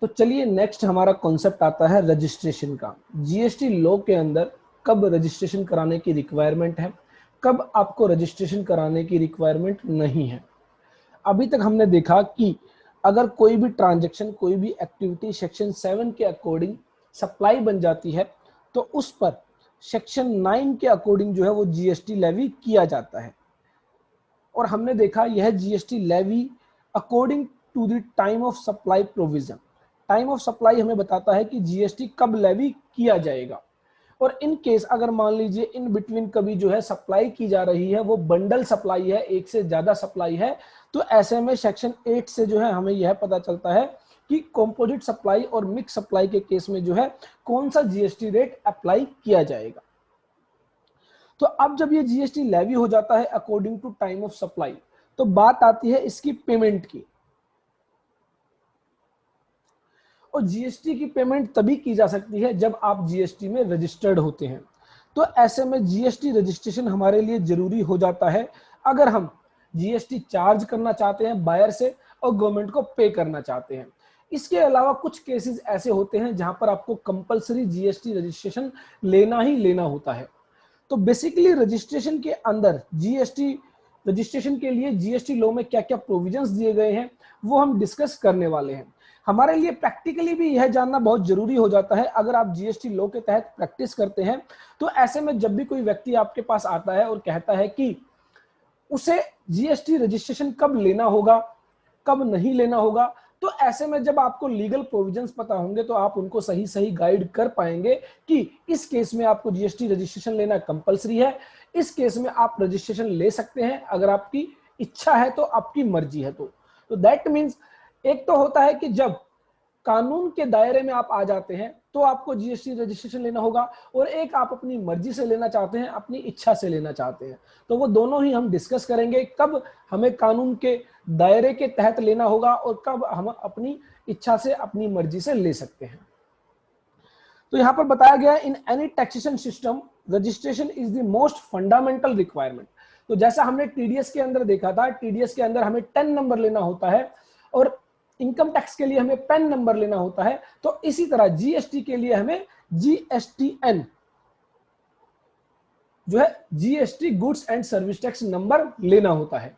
तो चलिए नेक्स्ट हमारा कॉन्सेप्ट आता है रजिस्ट्रेशन का। जीएसटी लॉ के अंदर कब रजिस्ट्रेशन कराने की रिक्वायरमेंट है, कब आपको रजिस्ट्रेशन कराने की रिक्वायरमेंट नहीं है। अभी तक हमने देखा कि अगर कोई भी ट्रांजैक्शन, कोई भी एक्टिविटी सेक्शन 7 के अकॉर्डिंग सप्लाई बन जाती है तो उस पर सेक्शन 9 के अकॉर्डिंग जो है वो जीएसटी लेवी किया जाता है। और हमने देखा यह GST levy according to the time of supply provision. Time of supply हमें बताता है कि जीएसटी कब लेवी किया जाएगा। और इन केस अगर मान लीजिए इन बिटवीन कभी जो है सप्लाई की जा रही है वो बंडल सप्लाई है, एक से ज्यादा सप्लाई है, तो ऐसे में सेक्शन 8 से जो है हमें यह पता चलता है कि कंपोजिट सप्लाई और मिक्स सप्लाई के केस में जो है कौन सा जीएसटी रेट अप्लाई किया जाएगा। तो अब जब ये जीएसटी लेवी हो जाता है according to time of supply, तो बात आती है इसकी पेमेंट की। और जीएसटी की पेमेंट तभी की जा सकती है जब आप जीएसटी में रजिस्टर्ड होते हैं। तो ऐसे में जीएसटी रजिस्ट्रेशन हमारे लिए जरूरी हो जाता है अगर हम जीएसटी चार्ज करना चाहते हैं बायर से और गवर्नमेंट को पे करना चाहते हैं। इसके अलावा कुछ केसेस ऐसे होते हैं जहां पर आपको कंपलसरी जीएसटी रजिस्ट्रेशन लेना ही लेना होता है। तो बेसिकली रजिस्ट्रेशन के अंदर जीएसटी रजिस्ट्रेशन के लिए जीएसटी लॉ में क्या क्या प्रोविजंस दिए गए हैं वो हम डिस्कस करने वाले हैं। हमारे लिए प्रैक्टिकली भी यह जानना बहुत जरूरी हो जाता है। अगर आप जीएसटी लॉ के तहत प्रैक्टिस करते हैं तो ऐसे में जब भी कोई व्यक्ति आपके पास आता है और कहता है कि उसे जीएसटी रजिस्ट्रेशन कब लेना होगा, कब नहीं लेना होगा, तो ऐसे में जब आपको लीगल प्रोविजंस पता होंगे तो आप उनको सही सही गाइड कर पाएंगे कि इस केस में आपको जीएसटी रजिस्ट्रेशन लेना कंपलसरी है, इस केस में आप रजिस्ट्रेशन ले सकते हैं अगर आपकी इच्छा है तो, आपकी मर्जी है तो दैट मीन्स एक तो होता है कि जब कानून के दायरे में आप आ जाते हैं तो आपको जीएसटी रजिस्ट्रेशन लेना होगा, और एक आप अपनी मर्जी से लेना चाहते हैं, अपनी इच्छा से लेना चाहते हैं। तो वो दोनों ही हम डिस्कस करेंगे, कब हमें कानून के दायरे के तहत लेना होगा और कब हम अपनी इच्छा से, अपनी मर्जी से ले सकते हैं। तो यहां पर बताया गया in any taxation system registration is the most fundamental requirement. तो जैसा हमने टीडीएस के अंदर देखा था, टीडीएस के अंदर हमें 10 नंबर लेना होता है और इनकम टैक्स के लिए हमें पैन नंबर लेना होता है, तो इसी तरह जीएसटी के लिए हमें जीएसटीएन जो है GST goods and service tax number लेना होता है।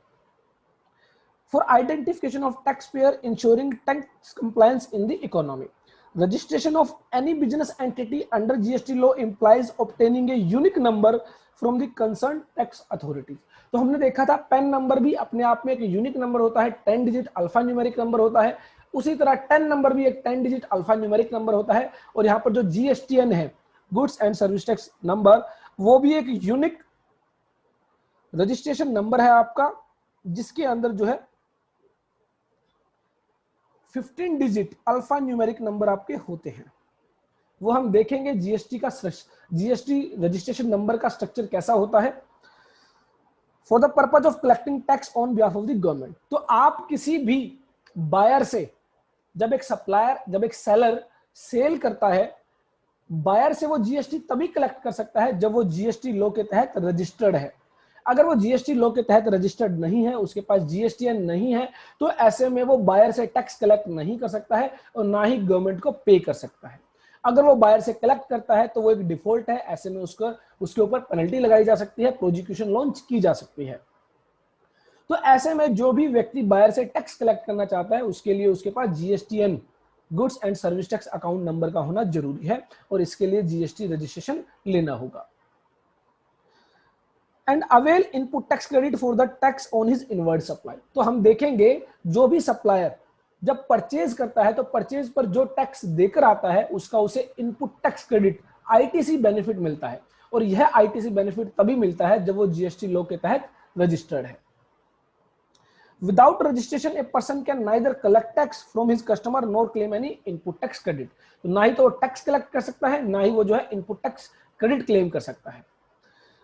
For identification of tax payer ensuring tax compliance in the economy, registration of any business entity under GST law implies obtaining a unique number from the concern tax authorities. तो हमने देखा था pan number भी अपने आप में एक unique number होता है, 10 डिजिट अल्फा न्यूमेरिक नंबर होता है। उसी तरह 10 नंबर भी एक 10 डिजिट अल्फा न्यूमेरिक नंबर होता है। और यहाँ पर जो जीएसटीएन है, goods and service tax number, वो भी एक यूनिक रजिस्ट्रेशन नंबर है आपका, जिसके अंदर जो है 15 डिजिट अल्फा न्यूमेरिक नंबर आपके होते हैं। वो हम देखेंगे जीएसटी का जीएसटी रजिस्ट्रेशन नंबर का स्ट्रक्चर कैसा होता है। For the purpose of collecting tax on behalf of the government. तो आप किसी भी बायर से, जब एक सप्लायर, जब एक सेलर सेल करता है, बायर से वो जीएसटी तभी कलेक्ट कर सकता है जब वो जीएसटी लॉ के तहत रजिस्टर्ड है। अगर वो जीएसटी लॉ के तहत रजिस्टर्ड नहीं है, उसके पास जीएसटीएन नहीं है, तो ऐसे में वो बायर से टैक्स कलेक्ट नहीं कर सकता है और ना ही गवर्नमेंट को पे कर सकता है। अगर वो बायर से कलेक्ट करता है तो वो एक डिफॉल्ट है, ऐसे में उसके ऊपर पेनल्टी लगाई जा सकती है, प्रोसिक्यूशन लॉन्च की जा सकती है। तो ऐसे में जो भी व्यक्ति बायर से टैक्स कलेक्ट करना चाहता है उसके लिए उसके पास GSTN goods and service tax account number का होना जरूरी है और इसके लिए जीएसटी रजिस्ट्रेशन लेना होगा। And avail input tax credit for the tax on his inward supply. तो हम देखेंगे जो भी सप्लायर जब परचेज करता है तो परचेज पर जो टैक्स देकर आता है उसका उसे input tax credit ITC benefit मिलता है, और यह आईटीसी बेनिफिट तभी मिलता है जब वो जीएसटी लॉ के तहत रजिस्टर्ड है। Without registration a person can neither collect tax from his customer nor claim any input tax credit. तो ना ही तो टैक्स कलेक्ट कर सकता है, ना ही वो जो है इनपुट टैक्स क्रेडिट क्लेम कर सकता है।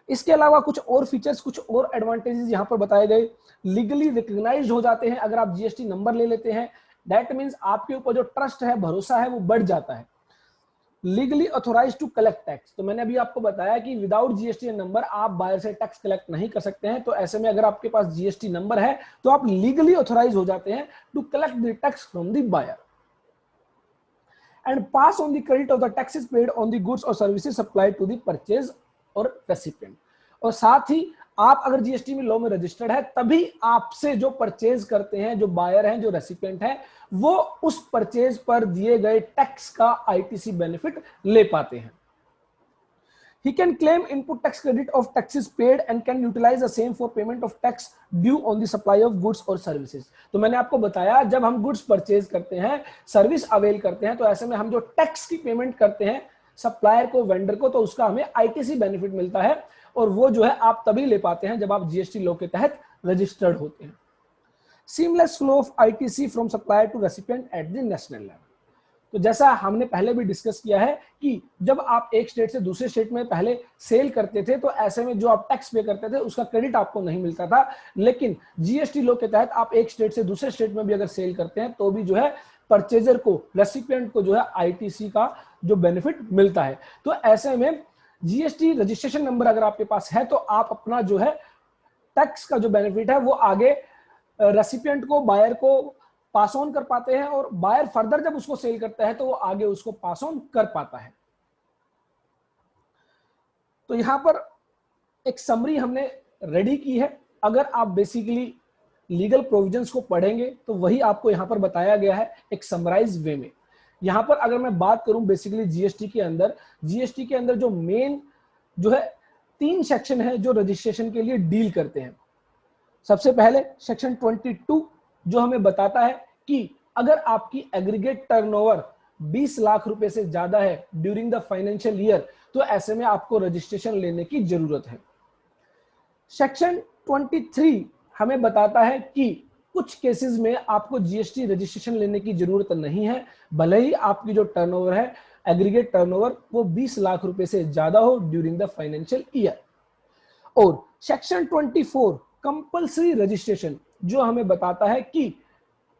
इसके अलावा कुछ और फीचर्स, कुछ और एडवांटेजेस यहां पर बताए गए। लीगली रिकॉग्नाइज्ड हो जाते हैं अगर आप जीएसटी नंबर ले लेते हैं, दैट मींस आपके ऊपर जो ट्रस्ट है, भरोसा है, वो बढ़ जाता है। Legally authorize to collect tax. तो मैंने अभी आपको बताया कि विदाउट जीएसटी नंबर आप बायर से टैक्स कलेक्ट नहीं कर सकते हैं, तो ऐसे में अगर आपके पास जीएसटी नंबर है तो आप लीगली ऑथोराइज हो जाते हैं to collect the tax from the buyer. and pass on the credit of the taxes paid on the goods or services supplied to the purchase or recipient। और साथ ही आप अगर जीएसटी में लॉ में registered है तभी आपसे जो परचेज करते हैं, जो बायर हैं, जो रेसिपिएंट है, वो उस परचेज पर दिए गए टैक्स का आईटीसी बेनिफिट ले पाते हैं। He can claim input tax credit of taxes paid and can utilize the same for payment of tax due on the supply of goods or services। तो मैंने आपको बताया जब हम गुड्स परचेज करते हैं, सर्विस अवेल करते हैं, तो ऐसे में हम जो टैक्स की पेमेंट करते हैं सप्लायर को, वेंडर को, तो उसका हमें आईटीसी बेनिफिट मिलता है और वो जो है आप तभी ले पाते हैं जब आप जीएसटी लॉ के तहत रजिस्टर्ड होते हैं। Seamless flow of ITC from supplier to recipient at the national level. तो जैसा हमने पहले भी डिस्कस किया है कि जब आप एक स्टेट से दूसरे स्टेट में पहले सेल करते थे तो ऐसे में जो आप टैक्स पे करते थे उसका क्रेडिट आपको नहीं मिलता था, लेकिन जीएसटी लॉ के तहत आप एक स्टेट से दूसरे स्टेट में भी अगर सेल करते हैं तो भी जो है परचेजर को, रेसिपिएंट को जो है आईटीसी का जो बेनिफिट मिलता है। तो ऐसे में जीएसटी रजिस्ट्रेशन नंबर अगर आपके पास है तो आप अपना जो है टैक्स का जो बेनिफिट है वो आगे रेसिपिएंट को, बायर को पास ऑन कर पाते हैं और बायर फर्दर जब उसको सेल करता है तो वो आगे उसको पास ऑन कर पाता है। तो यहां पर एक समरी हमने रेडी की है। अगर आप बेसिकली लीगल प्रोविजंस को पढ़ेंगे तो वही आपको यहां पर बताया गया है एक समराइज वे में। यहां पर अगर मैं बात करूं बेसिकली जीएसटी के अंदर जो मेन जो है 3 सेक्शन है जो रजिस्ट्रेशन के लिए डील करते हैं। सबसे पहले सेक्शन 22 जो हमें बताता है कि अगर आपकी एग्रीगेट टर्नओवर 20 लाख रुपए से ज्यादा है ड्यूरिंग द फाइनेंशियल ईयर तो ऐसे में आपको रजिस्ट्रेशन लेने की जरूरत है। सेक्शन 23 हमें बताता है कि कुछ केसेस में आपको जीएसटी रजिस्ट्रेशन लेने की जरूरत नहीं है, भले ही आपकी जो टर्नओवर है, एग्रीगेट टर्नओवर, वो 20 लाख रुपए से ज्यादा हो ड्यूरिंग द फाइनेंशियल ईयर। और सेक्शन 24 कंपल्सरी रजिस्ट्रेशन जो हमें बताता है कि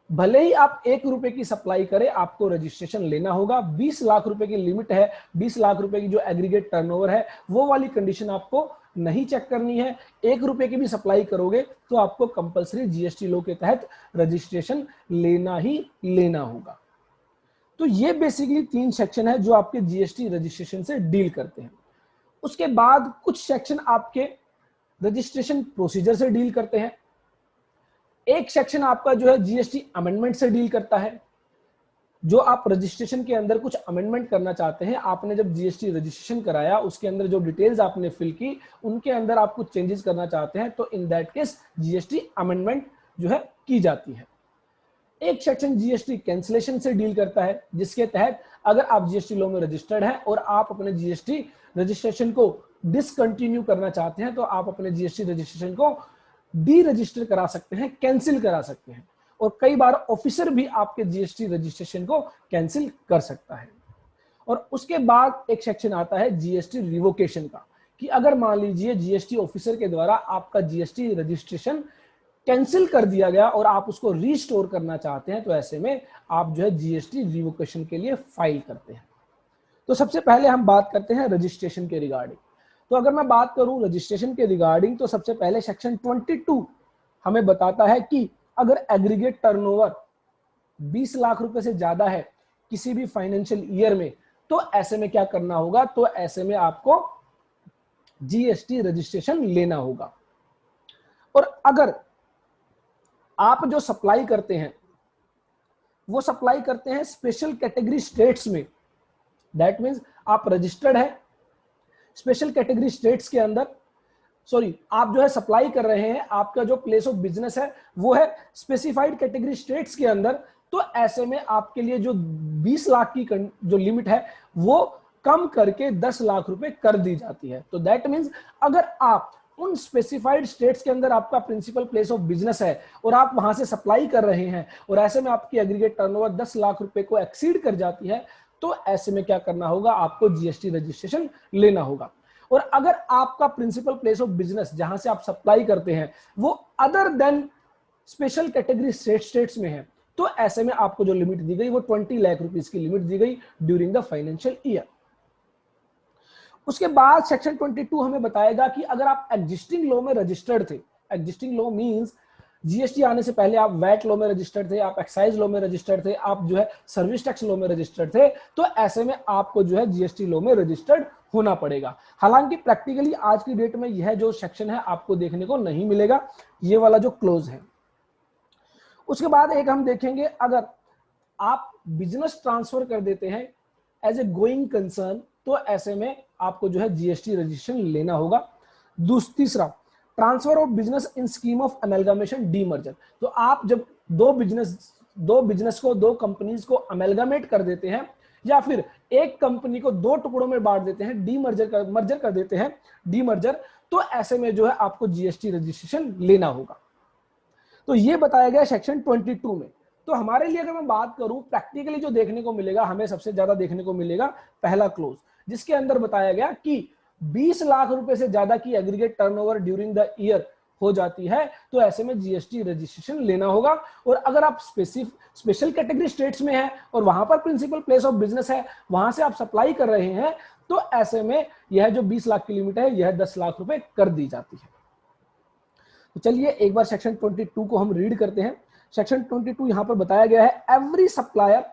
भले ही आप 1 रुपए की सप्लाई करें आपको रजिस्ट्रेशन लेना होगा। 20 लाख रुपए की लिमिट है, 20 लाख रुपए की जो एग्रीगेट टर्नओवर है वो वाली कंडीशन आपको नहीं चेक करनी है। 1 रुपए की भी सप्लाई करोगे तो आपको कंपल्सरी जीएसटी लॉ के तहत रजिस्ट्रेशन लेना ही लेना होगा। तो ये बेसिकली 3 सेक्शन है जो आपके जीएसटी रजिस्ट्रेशन से डील करते हैं। उसके बाद कुछ सेक्शन आपके रजिस्ट्रेशन प्रोसीजर से डील करते हैं। एक सेक्शन आपका जो है जीएसटी अमेंडमेंट से डील करता है। जो आप रजिस्ट्रेशन के अंदर कुछ अमेंडमेंट करना चाहते हैं, आपने जब जीएसटी रजिस्ट्रेशन कराया उसके अंदर जो डिटेल्स आपने फिल की उनके अंदर आप कुछ चेंजेस करना चाहते हैं तो in that case GST amendment जो है की जाती है। एक सेक्शन जीएसटी कैंसिलेशन से डील करता है जिसके तहत अगर आप जीएसटी लॉ में रजिस्टर्ड हैं और आप अपने जीएसटी रजिस्ट्रेशन को डिसकंटिन्यू करना चाहते हैं तो आप अपने जीएसटी रजिस्ट्रेशन को डी रजिस्टर करा सकते हैं, कैंसिल करा सकते हैं। और कई बार ऑफिसर भी आपके जीएसटी रजिस्ट्रेशन को कैंसिल कर सकता है। और उसके बाद एक सेक्शन आता है जीएसटी रिवोकेशन का, कि अगर मान लीजिए जीएसटी ऑफिसर के द्वारा आपका जीएसटी रजिस्ट्रेशन कैंसिल कर दिया गया और आप उसको रीस्टोर करना चाहते हैं तो ऐसे में आप जो है जीएसटी रिवोकेशन के लिए फाइल करते हैं। तो सबसे पहले हम बात करते हैं रजिस्ट्रेशन के रिगार्डिंग। तो अगर मैं बात करूं रजिस्ट्रेशन के रिगार्डिंग तो सबसे पहले सेक्शन 22 हमें बताता है कि अगर एग्रीगेट टर्नओवर 20 लाख रुपए से ज्यादा है किसी भी फाइनेंशियल ईयर में तो ऐसे में क्या करना होगा, तो ऐसे में आपको जीएसटी रजिस्ट्रेशन लेना होगा। और अगर आप जो सप्लाई करते हैं वो सप्लाई करते हैं स्पेशल कैटेगरी स्टेट्स में, दैट मींस आप रजिस्टर्ड है स्पेशल कैटेगरी स्टेट्स के अंदर, आप जो है सप्लाई कर रहे हैं, आपका जो प्लेस ऑफ बिजनेस है वो है स्पेसिफाइड कैटेगरी स्टेट्स के अंदर, तो ऐसे में आपके लिए जो 20 लाख की जो लिमिट है वो कम करके 10 लाख रुपए कर दी जाती है। तो दैट मींस अगर आप उन स्पेसिफाइड स्टेट्स के अंदर आपका प्रिंसिपल प्लेस ऑफ बिजनेस है और आप वहां से सप्लाई कर रहे हैं और ऐसे में आपकी एग्रीगेट टर्नओवर 10 लाख रुपए को एक्सीड कर जाती है तो ऐसे में क्या करना होगा, आपको जीएसटी रजिस्ट्रेशन लेना होगा। और अगर आपका प्रिंसिपल प्लेस ऑफ बिजनेस जहां से आप सप्लाई करते हैं वो other than special category states में है तो ऐसे में आपको जो लिमिट दी गई वो 20 लाख रुपीस की लिमिट दी गई ड्यूरिंग द फाइनेंशियल ईयर। उसके बाद सेक्शन 22 हमें बताएगा कि अगर आप एग्जिस्टिंग लॉ में रजिस्टर्ड थे, एग्जिस्टिंग लॉ मींस जीएसटी आने से पहले आप वैट लॉ में रजिस्टर्ड थे, आप एक्साइज लॉ में रजिस्टर्ड थे, आप जो है सर्विस टैक्स लॉ में रजिस्टर्ड थे, तो ऐसे में आपको जो है जीएसटी लॉ में रजिस्टर्ड होना पड़ेगा। हालांकि प्रैक्टिकली आज की डेट में यह जो सेक्शन है आपको देखने को नहीं मिलेगा, ये वाला जो क्लोज है। उसके बाद एक हम देखेंगे, अगर आप बिजनेस ट्रांसफर कर देते हैं एज ए गोइंग कंसर्न, तो ऐसे में आपको जो है जीएसटी रजिस्ट्रेशन लेना होगा। तीसरा, transfer of business in scheme of amalgamation demerger. तो आप जब दो बिजनेस को, दो कंपनीज को अमेलगामेट कर देते हैं, या फिर एक कंपनी को दो टुकड़ों में बांट देते हैं, मर्जर कर देते हैं, डीमर्जर, तो ऐसे में जो है आपको जीएसटी रजिस्ट्रेशन लेना होगा। तो ये बताया गया सेक्शन 22 में। तो हमारे लिए अगर मैं बात करूं प्रैक्टिकली जो देखने को मिलेगा, हमें सबसे ज्यादा देखने को मिलेगा पहला क्लोज, जिसके अंदर बताया गया कि 20 लाख रुपए से ज्यादा की aggregate turnover during the year हो जाती है, तो ऐसे में जीएसटी रजिस्ट्रेशन लेना होगा। और अगर आप स्पेशल कैटेगरी स्टेट्स में है और वहां पर प्रिंसिपल प्लेस ऑफ बिजनेस है, वहां से आप सप्लाई कर रहे हैं, तो ऐसे में यह जो 20 लाख की लिमिट है, यह 10 लाख रुपए कर दी जाती है। तो चलिए एक बार सेक्शन 22 को हम रीड करते हैं। सेक्शन 22 यहां पर बताया गया है, every supplier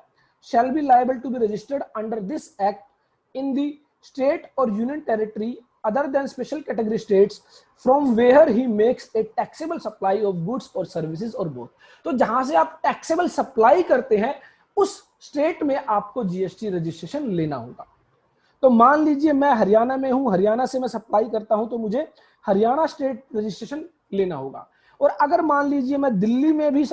shall be liable to be registered under this act in the state और union territory other than special category states from where he makes a taxable supply of goods or services or both। तो जहां से आप taxable supply करते हैं उस state में आपको जीएसटी रजिस्ट्रेशन लेना होगा। तो मान लीजिए मैं हरियाणा में हूं, हरियाणा से मैं सप्लाई करता हूं, तो मुझे हरियाणा स्टेट रजिस्ट्रेशन लेना होगा। और अगर मान लीजिए मैं दिल्ली में भी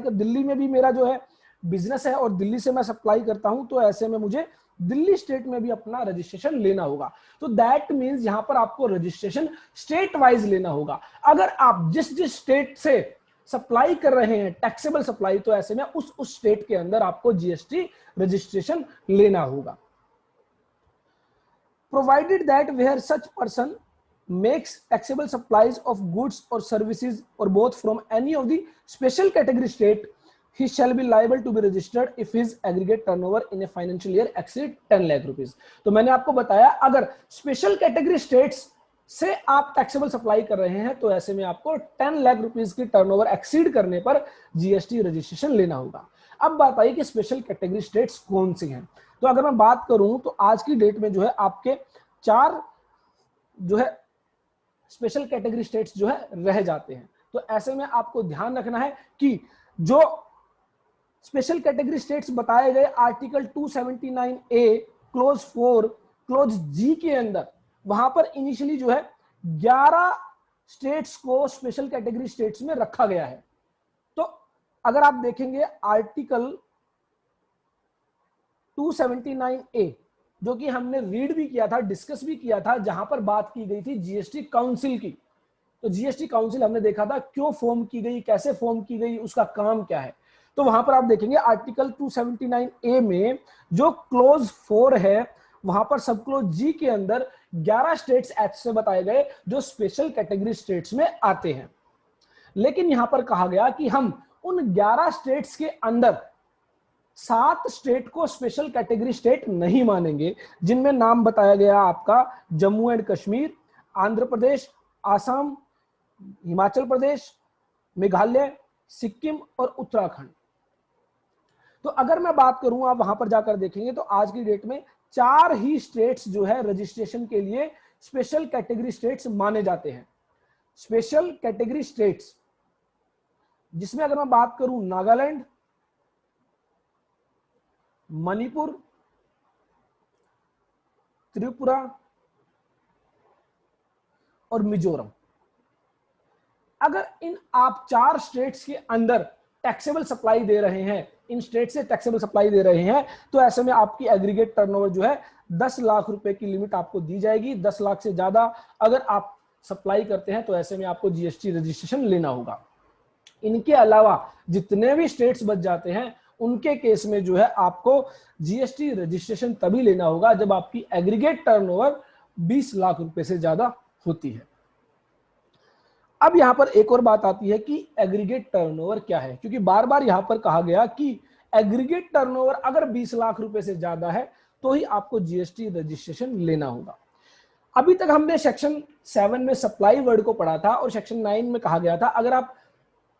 दिल्ली में भी मेरा जो है बिजनेस है और दिल्ली से मैं सप्लाई करता हूं, तो ऐसे में मुझे दिल्ली स्टेट में भी अपना रजिस्ट्रेशन लेना होगा। तो दैट मींस यहां पर आपको रजिस्ट्रेशन स्टेट वाइज लेना होगा। अगर आप जिस स्टेट से सप्लाई कर रहे हैं टैक्सेबल सप्लाई, तो ऐसे में उस स्टेट के अंदर आपको जीएसटी रजिस्ट्रेशन लेना होगा। Provided that where such person makes taxable supplies of goods or services or both from any of the special category state, he shall be liable to be registered if his aggregate turnover in a financial year exceed 10 lakh rupees। तो मैंने आपको बताया, अगर special category states से आप taxable supply कर रहे हैं, तो ऐसे में आपको 10 लाख रुपीस की टर्नओवर एक्सीड करने पर जीएसटी रजिस्ट्रेशन लेना होगा। अब बात आई कि स्पेशल कैटेगरी स्टेट्स कौन सी हैं। तो अगर मैं बात करूं तो आज की डेट में जो है आपके 4 जो है स्पेशल कैटेगरी स्टेट्स जो है रह जाते हैं। तो ऐसे में आपको ध्यान रखना है कि जो स्पेशल कैटेगरी स्टेट्स बताए गए आर्टिकल 279A क्लोज 4 क्लोज जी के अंदर, वहां पर इनिशियली जो है 11 स्टेट्स को स्पेशल कैटेगरी स्टेट्स में रखा गया है। तो अगर आप देखेंगे आर्टिकल 279A, जो कि हमने रीड भी किया था, डिस्कस भी किया था, जहां पर बात की गई थी जीएसटी काउंसिल की। तो जीएसटी काउंसिल हमने देखा था क्यों फॉर्म की गई, कैसे फॉर्म की गई, उसका काम क्या है। तो वहां पर आप देखेंगे आर्टिकल 279A में जो क्लोज 4 है, वहां पर सब क्लोज जी के अंदर 11 स्टेट्स ऐसे बताए गए जो स्पेशल कैटेगरी स्टेट्स में आते हैं। लेकिन यहां पर कहा गया कि हम उन 11 स्टेट्स के अंदर 7 स्टेट को स्पेशल कैटेगरी स्टेट नहीं मानेंगे, जिनमें नाम बताया गया आपका जम्मू एंड कश्मीर, आंध्र प्रदेश, आसाम, हिमाचल प्रदेश, मेघालय, सिक्किम और उत्तराखंड। तो अगर मैं बात करूं, आप वहां पर जाकर देखेंगे तो आज की डेट में 4 ही स्टेट्स जो है रजिस्ट्रेशन के लिए स्पेशल कैटेगरी स्टेट्स माने जाते हैं। स्पेशल कैटेगरी स्टेट्स जिसमें अगर मैं बात करूं नागालैंड, मणिपुर, त्रिपुरा और मिजोरम। अगर इन आप 4 स्टेट्स के अंदर टैक्सेबल सप्लाई दे रहे हैं, इन स्टेट से टैक्सेबल सप्लाई दे रहे हैं, तो ऐसे में आपकी एग्रीगेट टर्नओवर जो है 10 लाख रुपए की लिमिट आपको दी जाएगी। 10 लाख से ज्यादा अगर आप सप्लाई करते हैं, तो ऐसे में आपको जीएसटी रजिस्ट्रेशन लेना होगा। इनके अलावा जितने भी स्टेट्स बच जाते हैं, उनके केस में जो है आपको जीएसटी रजिस्ट्रेशन तभी लेना होगा जब आपकी एग्रीगेट टर्नओवर 20 लाख रुपए से ज्यादा होती है। अब यहां पर एक और बात आती है कि एग्रीगेट टर्नओवर क्या है, क्योंकि बार बार यहां पर कहा गया कि एग्रीगेट टर्नओवर अगर 20 लाख रुपए से ज्यादा है तो ही आपको जीएसटी रजिस्ट्रेशन लेना होगा। अभी तक हमने सेक्शन 7 में सप्लाई वर्ड को पढ़ा था और सेक्शन 9 में कहा गया था अगर आप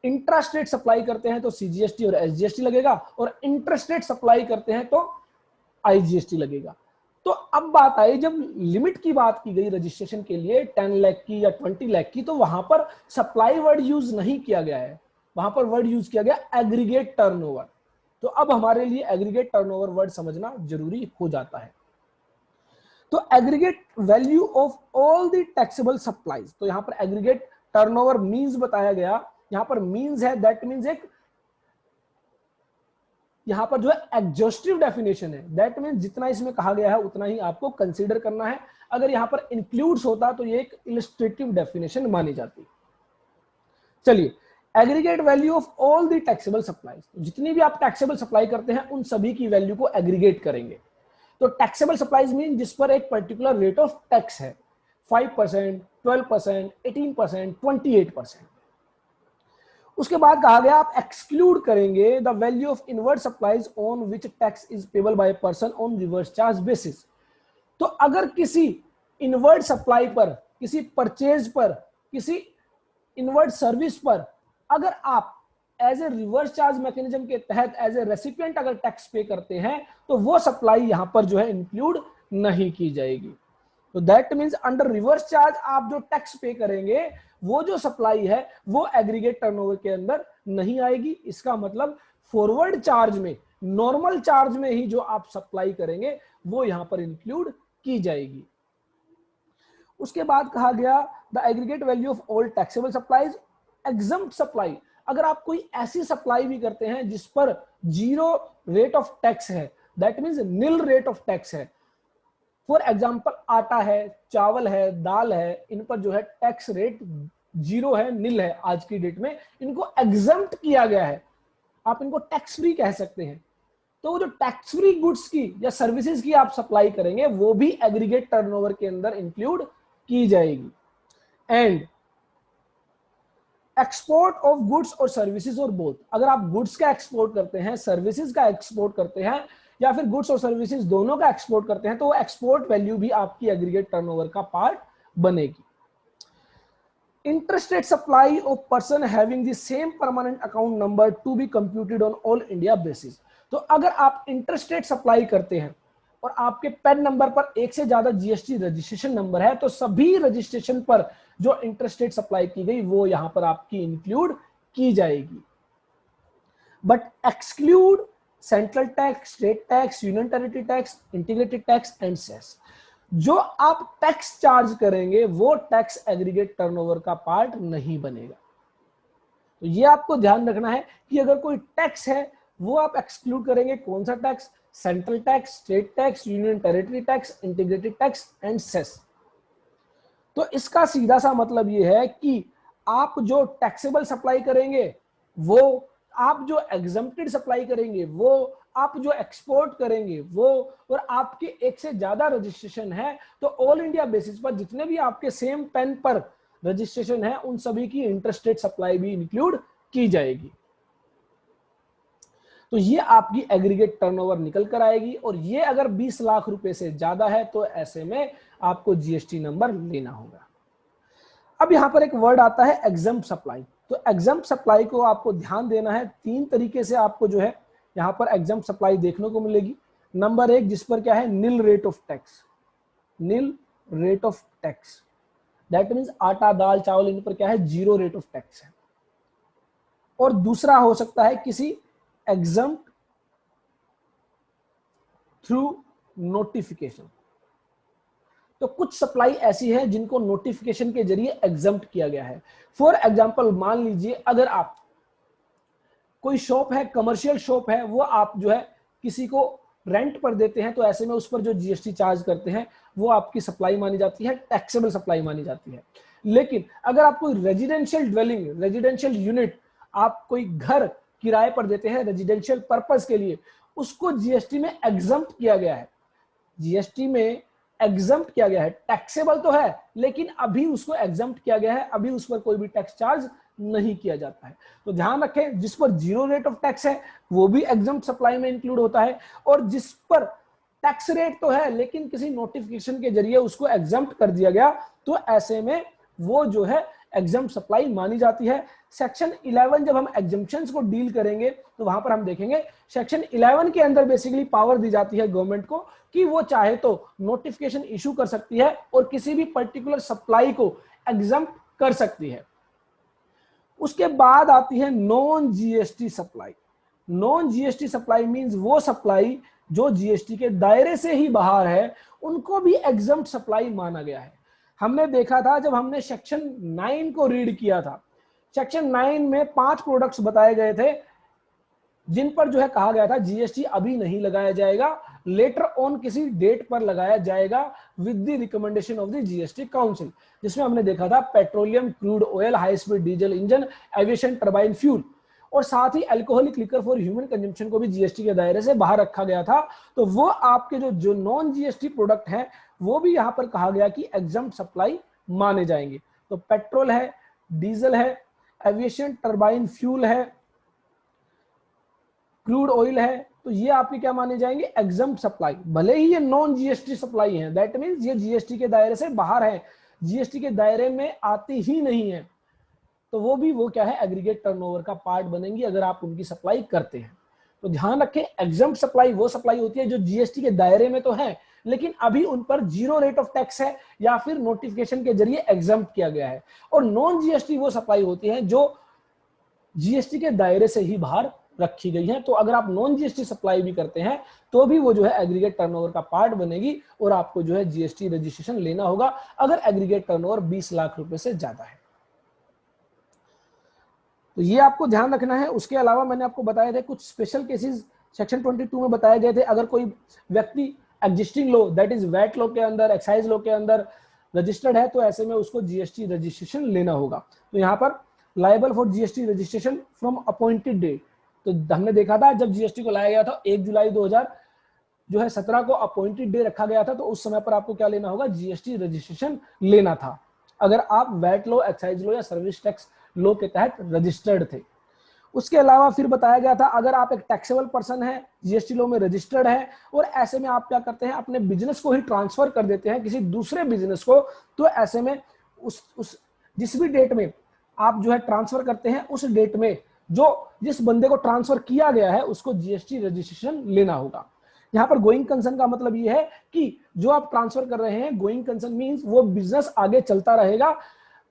इंट्रास्टेट सप्लाई करते हैं तो सीजीएसटी और एसजीएसटी लगेगा, और इंटरस्टेट सप्लाई करते हैं तो आईजीएसटी लगेगा। तो अब बात आई, जब लिमिट की बात की गई रजिस्ट्रेशन के लिए 10 लाख की या 20 लाख की, तो वहां पर सप्लाई वर्ड यूज नहीं किया गया है, वहां पर वर्ड यूज किया गया एग्रीगेट टर्नओवर। तो अब हमारे लिए एग्रीगेट टर्नओवर वर्ड समझना जरूरी हो जाता है। तो aggregate value of all the taxable supplies, तो यहां पर एग्रीगेट टर्नओवर मींस बताया गया, यहां पर मींस है, दैट मींस एक, यहां पर जो है एग्जॉस्टिव डेफिनेशन है, दैट मींस जितना इसमें कहा गया है उतना ही आपको कंसीडर करना है। अगर यहां पर इंक्लूड्स होता तो ये एक इलस्ट्रेटिव डेफिनेशन मानी जाती। चलिए, aggregate value of all the taxable supplies, जितनी भी आप टैक्सेबल सप्लाई करते हैं उन सभी की वैल्यू को एग्रीगेट करेंगे। तो टैक्सेबल सप्लाईज मीन जिस पर एक पर्टिकुलर रेट ऑफ टैक्स है, 5%, 12%, 18%, 28%। उसके बाद कहा गया आप एक्सक्लूड करेंगे the value of inward supplies on which tax is payable by person on reverse charge basis. तो अगर किसी इनवर्ड सप्लाई पर, किसी परचेज पर, किसी इनवर्ड सर्विस पर अगर आप as a reverse charge mechanism के तहत एज ए रेसिपिएंट अगर टैक्स पे करते हैं, तो वो सप्लाई यहां पर जो है इंक्लूड नहीं की जाएगी। तो that means under reverse charge आप जो टैक्स पे करेंगे, वो जो सप्लाई है वो एग्रीगेट टर्नओवर के अंदर नहीं आएगी। इसका मतलब फॉरवर्ड चार्ज में, नॉर्मल चार्ज में ही जो आप सप्लाई करेंगे वो यहां पर इंक्लूड की जाएगी। उसके बाद कहा गया the aggregate value of all taxable supplies exempt supply. अगर आप कोई ऐसी सप्लाई भी करते हैं जिस पर 0 रेट ऑफ टैक्स है, that means nil rate of tax है, फॉर एग्जाम्पल आटा है, चावल है, दाल है, इन पर जो है टैक्स रेट 0 है, निल है, आज की डेट में इनको एग्जम्प्ट किया गया है, आप इनको टैक्स फ्री कह सकते हैं। तो जो टैक्स फ्री गुड्स की या सर्विसेज की आप सप्लाई करेंगे वो भी एग्रीगेट टर्नओवर के अंदर इंक्लूड की जाएगी। एंड एक्सपोर्ट ऑफ गुड्स और सर्विसेज और बोथ, अगर आप गुड्स का एक्सपोर्ट करते हैं, सर्विसेज का एक्सपोर्ट करते हैं, या फिर गुड्स और सर्विसेज दोनों का एक्सपोर्ट करते हैं, तो वो एक्सपोर्ट वैल्यू भी आपकी एग्रीगेट टर्नओवर का पार्ट बनेगी। Interstate supply of person having the same permanent account number to be computed on all India basis. तो अगर आप इंटरस्टेट सप्लाई करते हैं और आपके पैन नंबर पर एक से ज्यादा जीएसटी रजिस्ट्रेशन नंबर है, तो सभी रजिस्ट्रेशन पर जो इंटरस्टेट सप्लाई की गई वो यहां पर आपकी इंक्लूड की जाएगी। But exclude central tax, state tax, union territory tax, integrated tax and cess. जो आप टैक्स चार्ज करेंगे वो टैक्स एग्रीगेट टर्नओवर का पार्ट नहीं बनेगा। तो ये आपको ध्यान रखना है कि अगर कोई टैक्स है वो आप एक्सक्लूड करेंगे। कौन सा tax? Central tax, state tax, union territory tax, integrated tax and cess. तो इसका सीधा सा मतलब ये है कि आप जो टैक्सेबल सप्लाई करेंगे वो, आप जो एग्जम्प्टेड सप्लाई करेंगे वो, आप जो एक्सपोर्ट करेंगे वो, और आपके एक से ज्यादा रजिस्ट्रेशन है, तो ऑल इंडिया बेसिस पर जितने भी आपके सेम पेन पर रजिस्ट्रेशन है उन सभी की इंटरस्टेट सप्लाई भी इंक्लूड की जाएगी। तो ये आपकी एग्रीगेट टर्नओवर निकल कर आएगी, और ये अगर 20 लाख रुपए से ज्यादा है तो ऐसे में आपको जीएसटी नंबर लेना होगा। अब यहां पर एक वर्ड आता है एग्जम्प्ट सप्लाई। तो एग्जम्प्ट सप्लाई को आपको ध्यान देना है, 3 तरीके से आपको जो है यहां पर एग्जम्प्ट सप्लाई देखने को मिलेगी। नंबर 1 जिस पर क्या है, nil rate of tax, nil rate of tax, that means आटा, दाल, चावल इन पर क्या है, 0 रेट ऑफ टैक्स है। और दूसरा हो सकता है किसी एग्जम्प्ट थ्रू नोटिफिकेशन। तो कुछ सप्लाई ऐसी है जिनको नोटिफिकेशन के जरिए एग्जम्प्ट किया गया है। फॉर एग्जांपल मान लीजिए अगर आप कोई शॉप है, कमर्शियल शॉप है, वो आप जो है किसी को रेंट पर देते हैं, तो ऐसे में उस पर जो जीएसटी चार्ज करते हैं वो आपकी सप्लाई मानी जाती है, टैक्सेबल सप्लाई मानी जाती है। लेकिन अगर आप कोई रेजिडेंशियल ड्वेलिंग, रेजिडेंशियल यूनिट, आप कोई घर किराए पर देते हैं रेजिडेंशियल पर्पस के लिए, उसको जीएसटी में एग्जम्प्ट किया गया है, जीएसटी में एग्जम्प्ट किया गया है। टैक्सेबल तो है लेकिन अभी उसको एग्जम्प्ट किया गया है, अभी उस पर कोई भी टैक्स चार्ज नहीं किया जाता है। तो ध्यान रखें, जिस पर 0 रेट ऑफ टैक्स है वो भी एग्जम्प्ट सप्लाई में इंक्लूड होता है, और जिस पर टैक्स रेट तो है लेकिन किसी नोटिफिकेशन के जरिए उसको एग्जम्प्ट कर दिया गया, तो ऐसे में वो जो है एग्जाम सप्लाई मानी जाती है। सेक्शन 11 जब हम एग्जाम्पशंस को डील करेंगे तो वहां पर हम देखेंगे सेक्शन 11 के अंदर बेसिकली पावर दी जाती है गवर्नमेंट को कि वो चाहे तो नोटिफिकेशन इशू कर सकती है और किसी भी पर्टिकुलर सप्लाई को एग्जाम कर सकती है। उसके बाद आती है non GST supply. Non GST supply means वो सप्लाई जो जीएसटी के दायरे से ही बाहर है, उनको भी एग्जम्प्ट सप्लाई माना गया है। हमने देखा था जब हमने सेक्शन 9 को रीड किया था, सेक्शन 9 में 5 प्रोडक्ट्स बताए गए थे जिन पर जो है कहा गया था जीएसटी अभी नहीं लगाया जाएगा, लेटर ऑन किसी डेट पर लगाया जाएगा with the recommendation of the GST council, जिसमें हमने देखा था petroleum, crude oil, high speed diesel engine, aviation turbine fuel, और साथ ही alcoholic liquor for human consumption को भी जीएसटी के दायरे से बाहर रखा गया था। तो वो आपके जो नॉन जीएसटी प्रोडक्ट है वो भी यहां पर कहा गया कि एग्जम्प्ट सप्लाई माने जाएंगे। तो पेट्रोल है, डीजल है, एविएशन टर्बाइन फ्यूल है, क्रूड ऑयल है, तो ये आपके क्या माने जाएंगे, एग्जम्प्ट सप्लाई। भले ही ये नॉन जीएसटी सप्लाई है, दैट मींस ये जीएसटी के दायरे से बाहर है, जीएसटी के दायरे में आती ही नहीं है, तो वो क्या है, एग्रीगेट टर्नओवर का पार्ट बनेंगी अगर आप उनकी सप्लाई करते हैं। तो ध्यान रखें, एग्जम्प्ट सप्लाई वो सप्लाई होती है जो जीएसटी के दायरे में तो है लेकिन अभी उन पर 0 रेट ऑफ टैक्स है या फिर नोटिफिकेशन के जरिए एग्जम्प्ट किया गया है। और नॉन जीएसटी वो सप्लाई होती है जो जीएसटी के दायरे से ही बाहर रखी गई है। तो अगर आप नॉन जीएसटी सप्लाई भी करते हैं तो भी वो जो है एग्रीगेट टर्नओवर का पार्ट बनेगी और आपको जो है जीएसटी रजिस्ट्रेशन लेना होगा अगर एग्रीगेट टर्नओवर 20 लाख रुपए से ज्यादा है। तो ये आपको ध्यान रखना है। उसके अलावा मैंने आपको बताया थे कुछ स्पेशल केसेस सेक्शन 22 में बताए गए थे। अगर कोई व्यक्ति existing law that is VAT law के अंदर, एक्साइज लॉ के अंदर रजिस्टर्ड है तो ऐसे में उसको जीएसटी रजिस्ट्रेशन लेना होगा। तो यहाँ पर liable for GST registration from appointed date, तो हमने देखा था जब जीएसटी को लाया गया था 1 जुलाई 2017 को अपॉइंटेड डे रखा गया था, तो उस समय पर आपको क्या लेना होगा, जीएसटी रजिस्ट्रेशन लेना था अगर आप वैट लॉ, एक्साइज लॉ या सर्विस टैक्स लॉ के तहत रजिस्टर्ड थे। उसके अलावा फिर बताया गया था अगर आप एक टैक्सेबल पर्सन है, जीएसटी लॉ में रजिस्टर्ड है और ऐसे में आप क्या करते हैं, अपने बिजनेस को ही ट्रांसफर कर देते हैं किसी दूसरे बिजनेस को, तो ऐसे में उस जिस भी डेट में आप जो है ट्रांसफर करते हैं उस डेट में जिस बंदे को ट्रांसफर किया गया है उसको जीएसटी रजिस्ट्रेशन लेना होगा। यहाँ पर गोइंग कंसर्न का मतलब ये है कि जो आप ट्रांसफर कर रहे हैं, गोइंग कंसर्न मींस वो बिजनेस आगे चलता रहेगा,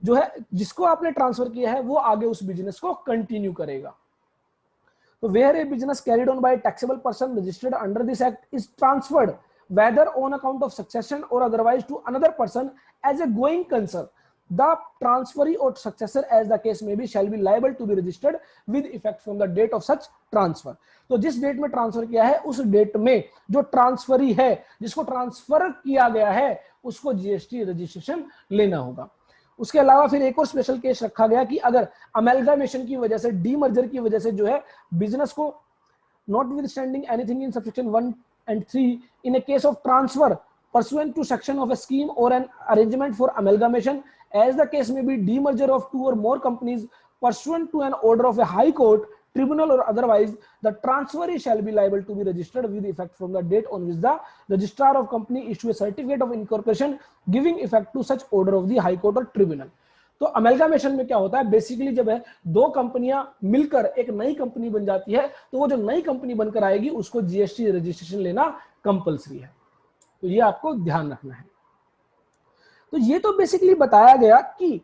जो है जिसको आपने ट्रांसफर किया है वो आगे उस बिजनेस को कंटिन्यू करेगा। तो where a business carried on by taxable person registered under this act is transferred whether on account of succession और otherwise to another person as a going concern, the transferee or successor as the case may be shall be liable to be registered with effect from the date of such transfer। तो जिस date में transfer किया है उस date में जो transferee है, जिसको ट्रांसफर किया गया है, उसको जीएसटी रजिस्ट्रेशन लेना होगा। उसके अलावा फिर एक और स्पेशल केस रखा गया कि अगर अमेल्गामेशन की वजह से, डीमर्जर की वजह से जो है बिजनेस को notwithstanding anything in subsection 1 and 3 in a case of transfer pursuant to section of a scheme or an arrangement for amalgamation as the case may be demerger of 2 or more companies pursuant to an order of a high court, tribunal or otherwise, the transferee shall be liable to be registered with effect from the date on which the registrar of company issue a certificate of incorporation giving effect to such order of the high court or tribunal। तो अमेल्गामेशन में क्या होता है, basically जब है दो कंपनियां मिलकर एक नई कंपनी बन जाती है तो वो जो नई कंपनी बनकर आएगी उसको जीएसटी रजिस्ट्रेशन लेना कंपलसरी है। तो ये आपको ध्यान रखना है। तो ये तो बेसिकली बताया गया कि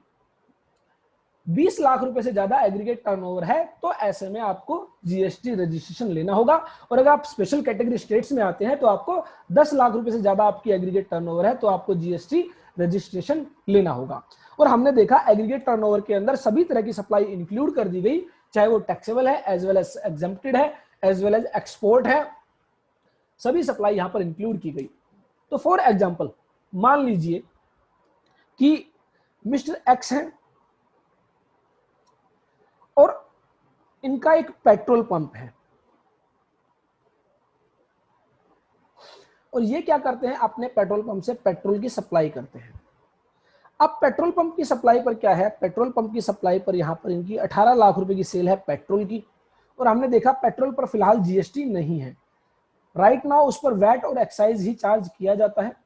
20 लाख रुपए से ज्यादा एग्रीगेट टर्नओवर है तो ऐसे में आपको जीएसटी रजिस्ट्रेशन लेना होगा, और अगर आप स्पेशल कैटेगरी स्टेट्स में आते हैं तो आपको 10 लाख रुपए से ज्यादा आपकी एग्रीगेट टर्नओवर है तो आपको जीएसटी रजिस्ट्रेशन लेना होगा। और हमने देखा एग्रीगेट टर्नओवर के अंदर सभी तरह की सप्लाई इंक्लूड कर दी गई, चाहे वो टैक्सेबल है एज वेल एज एग्जेम्प्टेड है एज वेल एज एक्सपोर्ट है, सभी सप्लाई यहां पर इंक्लूड की गई। तो फॉर एग्जांपल मान लीजिए कि मिस्टर एक्स है और इनका एक पेट्रोल पंप है और ये क्या करते हैं, अपने पेट्रोल पंप से पेट्रोल की सप्लाई करते हैं। अब पेट्रोल पंप की सप्लाई पर क्या है, पेट्रोल पंप की सप्लाई पर यहां पर इनकी 18 लाख रुपए की सेल है पेट्रोल की, और हमने देखा पेट्रोल पर फिलहाल जीएसटी नहीं है, राइट नाउ उस पर वैट और एक्साइज ही चार्ज किया जाता है।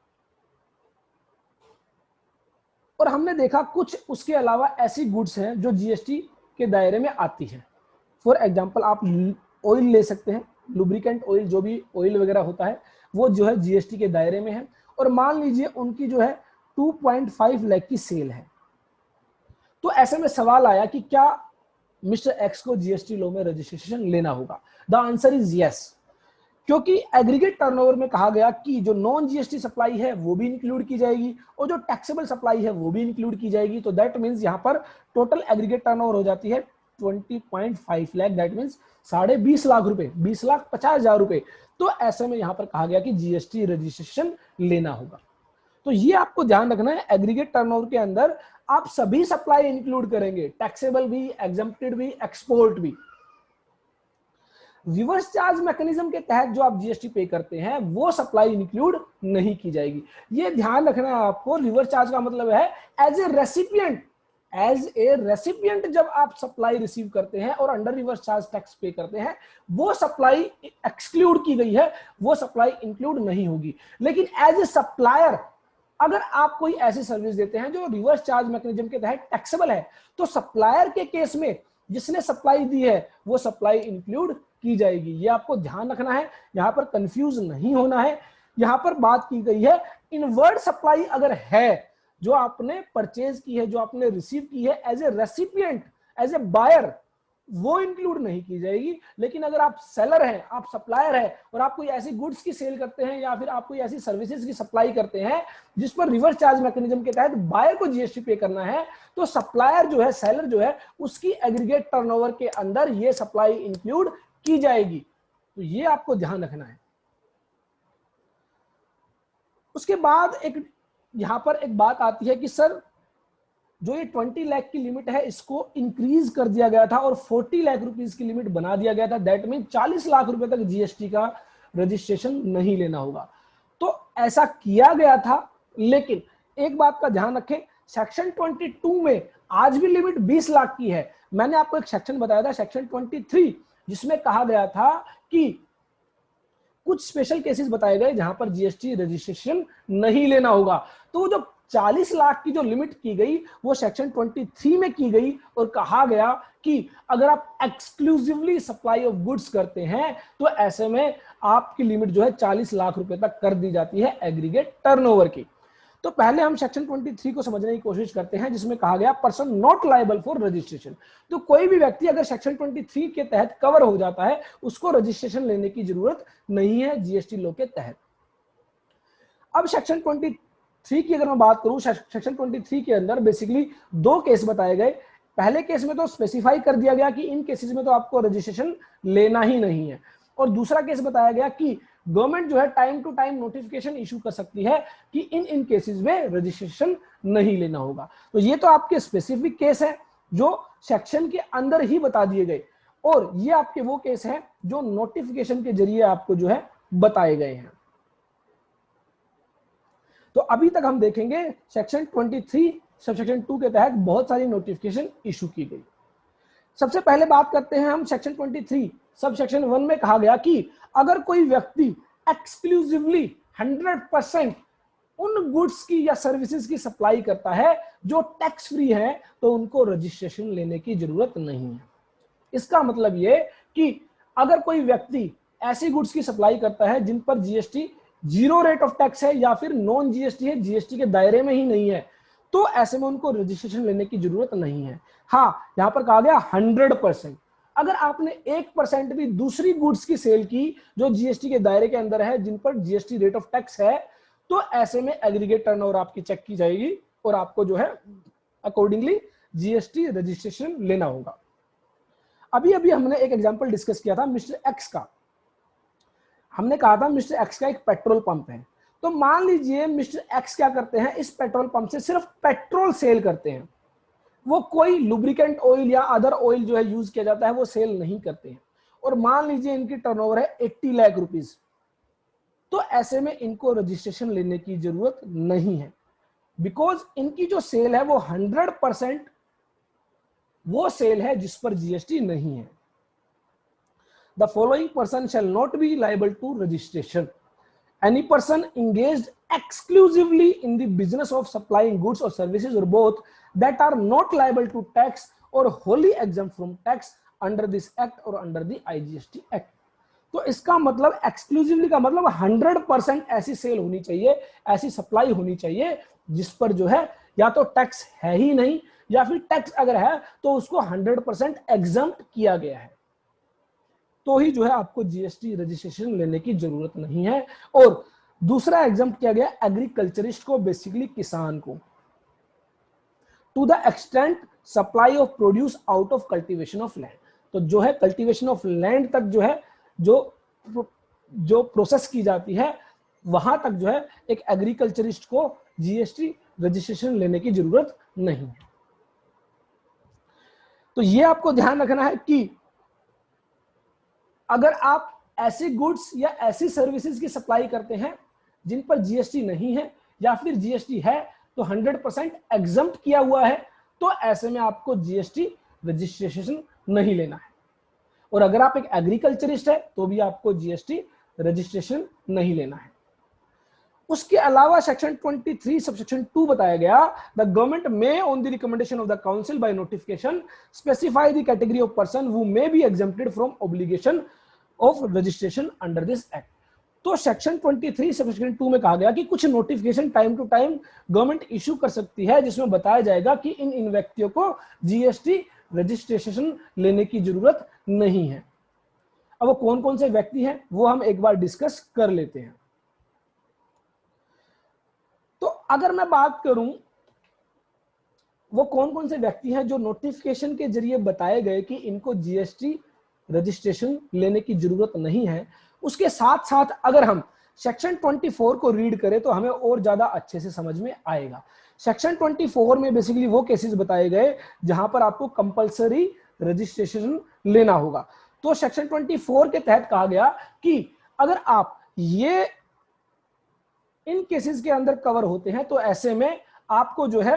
और हमने देखा कुछ उसके अलावा ऐसी गुड्स हैं जो जीएसटी के दायरे में आती है। फॉर एग्जांपल आप ऑयल ले सकते हैं, लुब्रिकेंट ऑयल, जो भी ऑयल वगैरह होता है वो जो है जीएसटी के दायरे में है। और मान लीजिए उनकी जो है 2.5 लाख की सेल है, तो ऐसे में सवाल आया कि क्या मिस्टर एक्स को जीएसटी लॉ में रजिस्ट्रेशन लेना होगा। द आंसर इज यस, क्योंकि एग्रीगेट टर्नओवर में कहा गया कि जो नॉन जीएसटी सप्लाई है वो भी इंक्लूड की जाएगी और जो टैक्सेबल सप्लाई है वो भी इंक्लूड की जाएगी। तो दैट मींस यहां पर टोटल एग्रीगेट टर्नओवर हो जाती है 20.5 लाख, दैट मींस 20.5 लाख रुपए, 20,50,000 रुपए। तो ऐसे में यहां पर कहा गया कि जीएसटी रजिस्ट्रेशन लेना होगा। तो ये आपको ध्यान रखना है, एग्रीगेट टर्नओवर के अंदर आप सभी सप्लाई इंक्लूड करेंगे, टैक्सेबल भी, एग्जम्प्टेड भी, एक्सपोर्ट भी। रिवर्स चार्ज मैकेनिज्म के तहत जो आप जीएसटी पे करते हैं वो सप्लाई इंक्लूड नहीं की जाएगी। ये ध्यान रखना है आपको। रिवर्स चार्ज का मतलब है एज ए रेसिपिएंट जब आप सप्लाई रिसीव करते हैं और under reverse charge tax pay करते हैं, वो सप्लाई एक्सक्लूड की गई है, वो सप्लाई इंक्लूड नहीं होगी। लेकिन एज ए सप्लायर अगर आप कोई ऐसी सर्विस देते हैं जो रिवर्स चार्ज मैकेनिज्म के तहत टैक्सेबल है, तो सप्लायर के केस में जिसने सप्लाई दी है वो सप्लाई इंक्लूड की जाएगी। ये आपको ध्यान रखना है, यहां पर कंफ्यूज नहीं होना है। यहां पर बात की गई है इनवर्ड सप्लाई अगर है जो आपने परचेज की है, जो आपने रिसीव की है as a recipient, as a buyer, वो इंक्लूड नहीं की जाएगी। लेकिन अगर आप सेलर हैं, आप सप्लायर हैं और आप कोई ऐसी गुड्स की सेल करते हैं या फिर आप कोई ऐसी सर्विसेज की सप्लाई करते हैं जिस पर रिवर्स चार्ज मैकेनिज्म के तहत बायर को जीएसटी पे करना है, तो सप्लायर जो है, सेलर जो है, उसकी एग्रीगेट टर्नओवर के अंदर ये सप्लाई इंक्लूड की जाएगी। तो ये आपको ध्यान रखना है। उसके बाद यहां पर एक बात आती है कि सर जो ये 20 लाख की लिमिट है इसको इंक्रीज कर दिया गया था और 40 लाख रुपीस की लिमिट बना दिया गया था, दैट मीन 40 लाख रुपए तक जीएसटी का रजिस्ट्रेशन नहीं लेना होगा। तो ऐसा किया गया था, लेकिन एक बात का ध्यान रखें, सेक्शन 22 में आज भी लिमिट 20 लाख की है। मैंने आपको एक सेक्शन बताया था, सेक्शन 23, जिसमें कहा गया था कि कुछ स्पेशल केसेस बताए गए जहां पर जीएसटी रजिस्ट्रेशन नहीं लेना होगा। तो जो 40 लाख की जो लिमिट की गई वो सेक्शन 23 में की गई और कहा गया कि अगर आप एक्सक्लूसिवली सप्लाई ऑफ गुड्स करते हैं तो ऐसे में आपकी लिमिट जो है 40 लाख रुपए तक कर दी जाती है एग्रीगेट टर्नओवर की। तो पहले हम सेक्शन 23 को समझने की कोशिश करते हैं, जिसमें कहा गया person not liable for registration. तो कोई भी व्यक्ति अगर सेक्शन 23 के तहत कवर हो जाता है उसको रजिस्ट्रेशन लेने की जरूरत नहीं है जीएसटी लॉ के तहत। अब सेक्शन 23 की अगर मैं बात करूं, सेक्शन 23 के अंदर बेसिकली 2 केस बताए गए। पहले केस में तो स्पेसिफाई कर दिया गया कि इन केसेस में तो आपको रजिस्ट्रेशन लेना ही नहीं है, और दूसरा केस बताया गया कि गवर्नमेंट जो है time to time notification issue कर सकती है कि इन केसेस में रजिस्ट्रेशन नहीं लेना होगा। तो ये तो आपके स्पेसिफिक केस है जो सेक्शन के अंदर ही बता दिए गए, और ये आपके वो केस हैं जो नोटिफिकेशन के जरिए आपको जो है बताए गए हैं। तो अभी तक हम देखेंगे सेक्शन 23 सबसेक्शन 2 के तहत बहुत सारी नोटिफिकेशन इशू की गई। सबसे पहले बात करते हैं हम सेक्शन 23 सबसेक्शन 1 में कहा गया कि अगर कोई व्यक्ति एक्सक्लूसिवली 100% उन गुड्स की या सर्विसेज की सप्लाई करता है जो टैक्स फ्री है, तो उनको रजिस्ट्रेशन लेने की जरूरत नहीं है। इसका मतलब ये कि अगर कोई व्यक्ति ऐसी गुड्स की सप्लाई करता है जिन पर जीएसटी 0 रेट ऑफ टैक्स है या फिर नॉन जीएसटी है, जीएसटी के दायरे में ही नहीं है, तो ऐसे में उनको रजिस्ट्रेशन लेने की जरूरत नहीं है। हाँ, यहां पर कहा गया 100%। अगर आपने 1% भी दूसरी गुड्स की सेल की जो जीएसटी के दायरे के अंदर है, जिन पर जीएसटी रेट ऑफ टैक्स है, तो ऐसे में एग्रीगेट टर्नओवर आपकी चेक की जाएगी और आपको जो है अकॉर्डिंगली जीएसटी रजिस्ट्रेशन लेना होगा। अभी अभी हमने एक एग्जांपल डिस्कस किया था मिस्टर एक्स का। हमने कहा था मिस्टर एक्स का एक पेट्रोल पंप है। तो मान लीजिए मिस्टर एक्स क्या करते हैं, इस पेट्रोल पंप से सिर्फ पेट्रोल सेल करते हैं, वो कोई लुब्रिकेंट ऑयल या अदर ऑयल जो है यूज किया जाता है वो सेल नहीं करते हैं, और मान लीजिए इनकी टर्नओवर है 80 लाख रुपीस। तो ऐसे में इनको रजिस्ट्रेशन लेने की जरूरत नहीं है, बिकॉज इनकी जो सेल है वो 100% वो सेल है जिस पर जीएसटी नहीं है। The following person shall not be liable to registration: any person engaged exclusively in the business of supplying goods or services or both that are not liable to tax or wholly exempt from tax under this act or under the IGST act। तो इसका मतलब exclusively का मतलब 100% ऐसी cell होनी चाहिए, ऐसी supply होनी चाहिए जिस पर जो है या तो टैक्स है ही नहीं, या फिर टैक्स अगर है तो उसको 100% एग्जम्प्ट किया गया है, तो ही जो है आपको जीएसटी रजिस्ट्रेशन लेने की जरूरत नहीं है। और दूसरा एग्जम्प्ट किया गया एग्रीकल्चरिस्ट को, बेसिकली किसान को, to the extent supply of produce out of cultivation of land. तो जो है कल्टीवेशन ऑफ लैंड तक जो है जो प्रोसेस की जाती है वहां तक जो है एक एग्रीकल्चरिस्ट को जीएसटी रजिस्ट्रेशन लेने की जरूरत नहीं है। तो ये आपको ध्यान रखना है कि अगर आप ऐसी गुड्स या ऐसी सर्विसेज की सप्लाई करते हैं जिन पर जीएसटी नहीं है या फिर जीएसटी है तो 100% एग्जम्प्ट किया हुआ है, तो ऐसे में आपको जीएसटी रजिस्ट्रेशन नहीं लेना है। और अगर आप एक एग्रीकल्चरिस्ट है तो भी आपको जीएसटी रजिस्ट्रेशन नहीं लेना है। उसके अलावा सेक्शन 23 सबसेक्शन 2 बताया गया, the government may on the recommendation of the council by notification specify the category of person who may be exempted from obligation of registration under this act. तो section 23 subsection 2 में कहा गया कि कुछ notification time to time government issue कर सकती है जिसमें बताया जाएगा कि इन व्यक्तियों को जीएसटी रजिस्ट्रेशन लेने की जरूरत नहीं है। अब वो कौन कौन से व्यक्ति हैं वो हम एक बार डिस्कस कर लेते हैं। तो अगर मैं बात करूं वो कौन कौन से व्यक्ति हैं जो नोटिफिकेशन के जरिए बताए गए कि इनको जीएसटी रजिस्ट्रेशन लेने की जरूरत नहीं है, उसके साथ साथ अगर हम सेक्शन 24 को रीड करें तो हमें और ज्यादा अच्छे से समझ में आएगा। सेक्शन 24 में बेसिकली वो केसेस बताए गए जहां पर आपको कंपलसरी रजिस्ट्रेशन लेना होगा। तो सेक्शन 24 के तहत कहा गया कि अगर आप ये इन केसेस के अंदर कवर होते हैं तो ऐसे में आपको जो है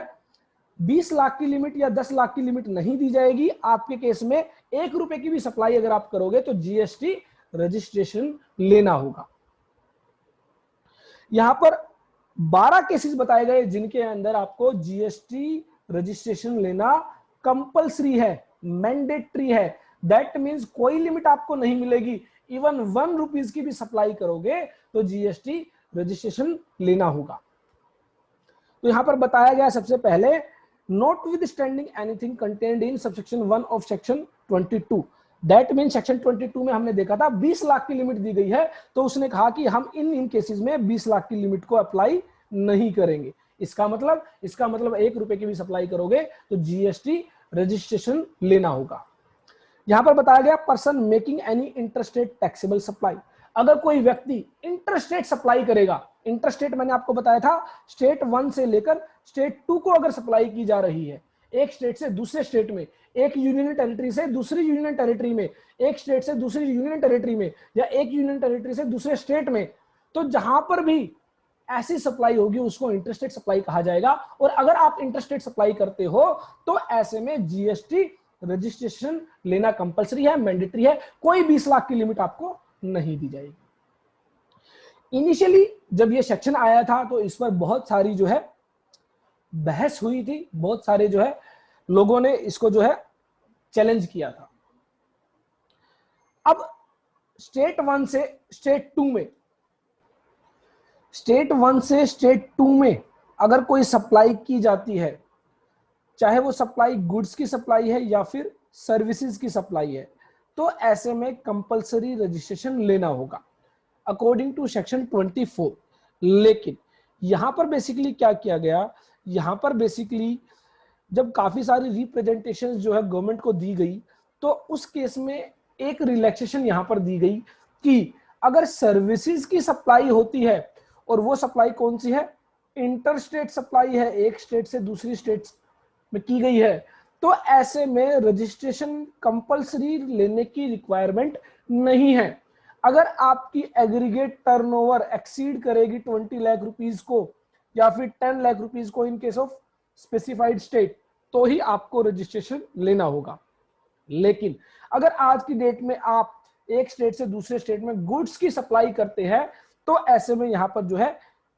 20 लाख की लिमिट या 10 लाख की लिमिट नहीं दी जाएगी। आपके केस में 1 रुपए की भी सप्लाई अगर आप करोगे तो जीएसटी रजिस्ट्रेशन लेना होगा। यहां पर 12 केसेस बताए गए जिनके अंदर आपको जीएसटी रजिस्ट्रेशन लेना कंपलसरी है, मैंडेटरी है। दैट मींस कोई लिमिट आपको नहीं मिलेगी, इवन 1 रुपीज की भी सप्लाई करोगे तो जीएसटी रजिस्ट्रेशन लेना होगा। तो यहां पर बताया गया सबसे पहले, notwithstanding anything contained in subsection 1 of section 22। That mean section 22 में हमने देखा था 20 लाख की लिमिट दी गई है, तो उसने कहा कि हम इन केसेस में 20 लाख की लिमिट को अप्लाई नहीं करेंगे। इसका मतलब 1 रुपए की भी सप्लाई करोगे तो जीएसटी रजिस्ट्रेशन लेना होगा। यहां पर बताया गया, person making any interstate taxable supply. अगर कोई व्यक्ति इंटरस्टेट सप्लाई करेगा, इंटरस्टेट मैंने आपको बताया था स्टेट 1 से लेकर स्टेट 2 को अगर सप्लाई की जा रही है, एक स्टेट से दूसरे स्टेट में, एक यूनियन टेरिटरी से दूसरी यूनियन टेरिटरी में, एक स्टेट से दूसरी यूनियन टेरिटरी में, या एक यूनियन टेरिटरी से दूसरे स्टेट में, तो जहां पर भी ऐसी सप्लाई होगी उसको इंटरस्टेट सप्लाई कहा जाएगा। और अगर आप इंटरस्टेट सप्लाई करते हो तो ऐसे में जीएसटी रजिस्ट्रेशन लेना कंपलसरी है, मैंडेटरी है। कोई 20 लाख की लिमिट आपको नहीं दी जाएगी। इनिशियली जब ये सेक्शन आया था तो इस पर बहुत सारी जो है बहस हुई थी, बहुत सारे जो है लोगों ने इसको जो है चैलेंज किया था। अब स्टेट 1 से स्टेट 2 में, स्टेट 1 से स्टेट 2 में अगर कोई सप्लाई की जाती है, चाहे वो सप्लाई गुड्स की सप्लाई है या फिर सर्विसेज की सप्लाई है, तो ऐसे में कंपलसरी रजिस्ट्रेशन लेना होगा अकॉर्डिंग टू सेक्शन 24। लेकिन यहां पर बेसिकली क्या किया गया, यहां पर बेसिकली जब काफी सारी रिप्रेजेंटेशन जो है गवर्नमेंट को दी गई तो उस केस में एक रिलैक्सेशन यहां पर दी गई कि अगर सर्विसेज की सप्लाई होती है, और वो सप्लाई कौन सी है, इंटरस्टेट सप्लाई है, एक स्टेट से दूसरी स्टेट में की गई है, तो ऐसे में रजिस्ट्रेशन कंपलसरी लेने की रिक्वायरमेंट नहीं है। अगर आपकी एग्रीगेट टर्नओवर एक्सीड करेगी 20 लाख रुपीस को या फिर 10 लाख रुपीस को इन केस ऑफ स्पेसिफाइड स्टेट, तो ही आपको रजिस्ट्रेशन लेना होगा। लेकिन अगर आज की डेट में आप एक स्टेट से दूसरे स्टेट में गुड्स की सप्लाई करते हैं तो ऐसे में यहां पर जो है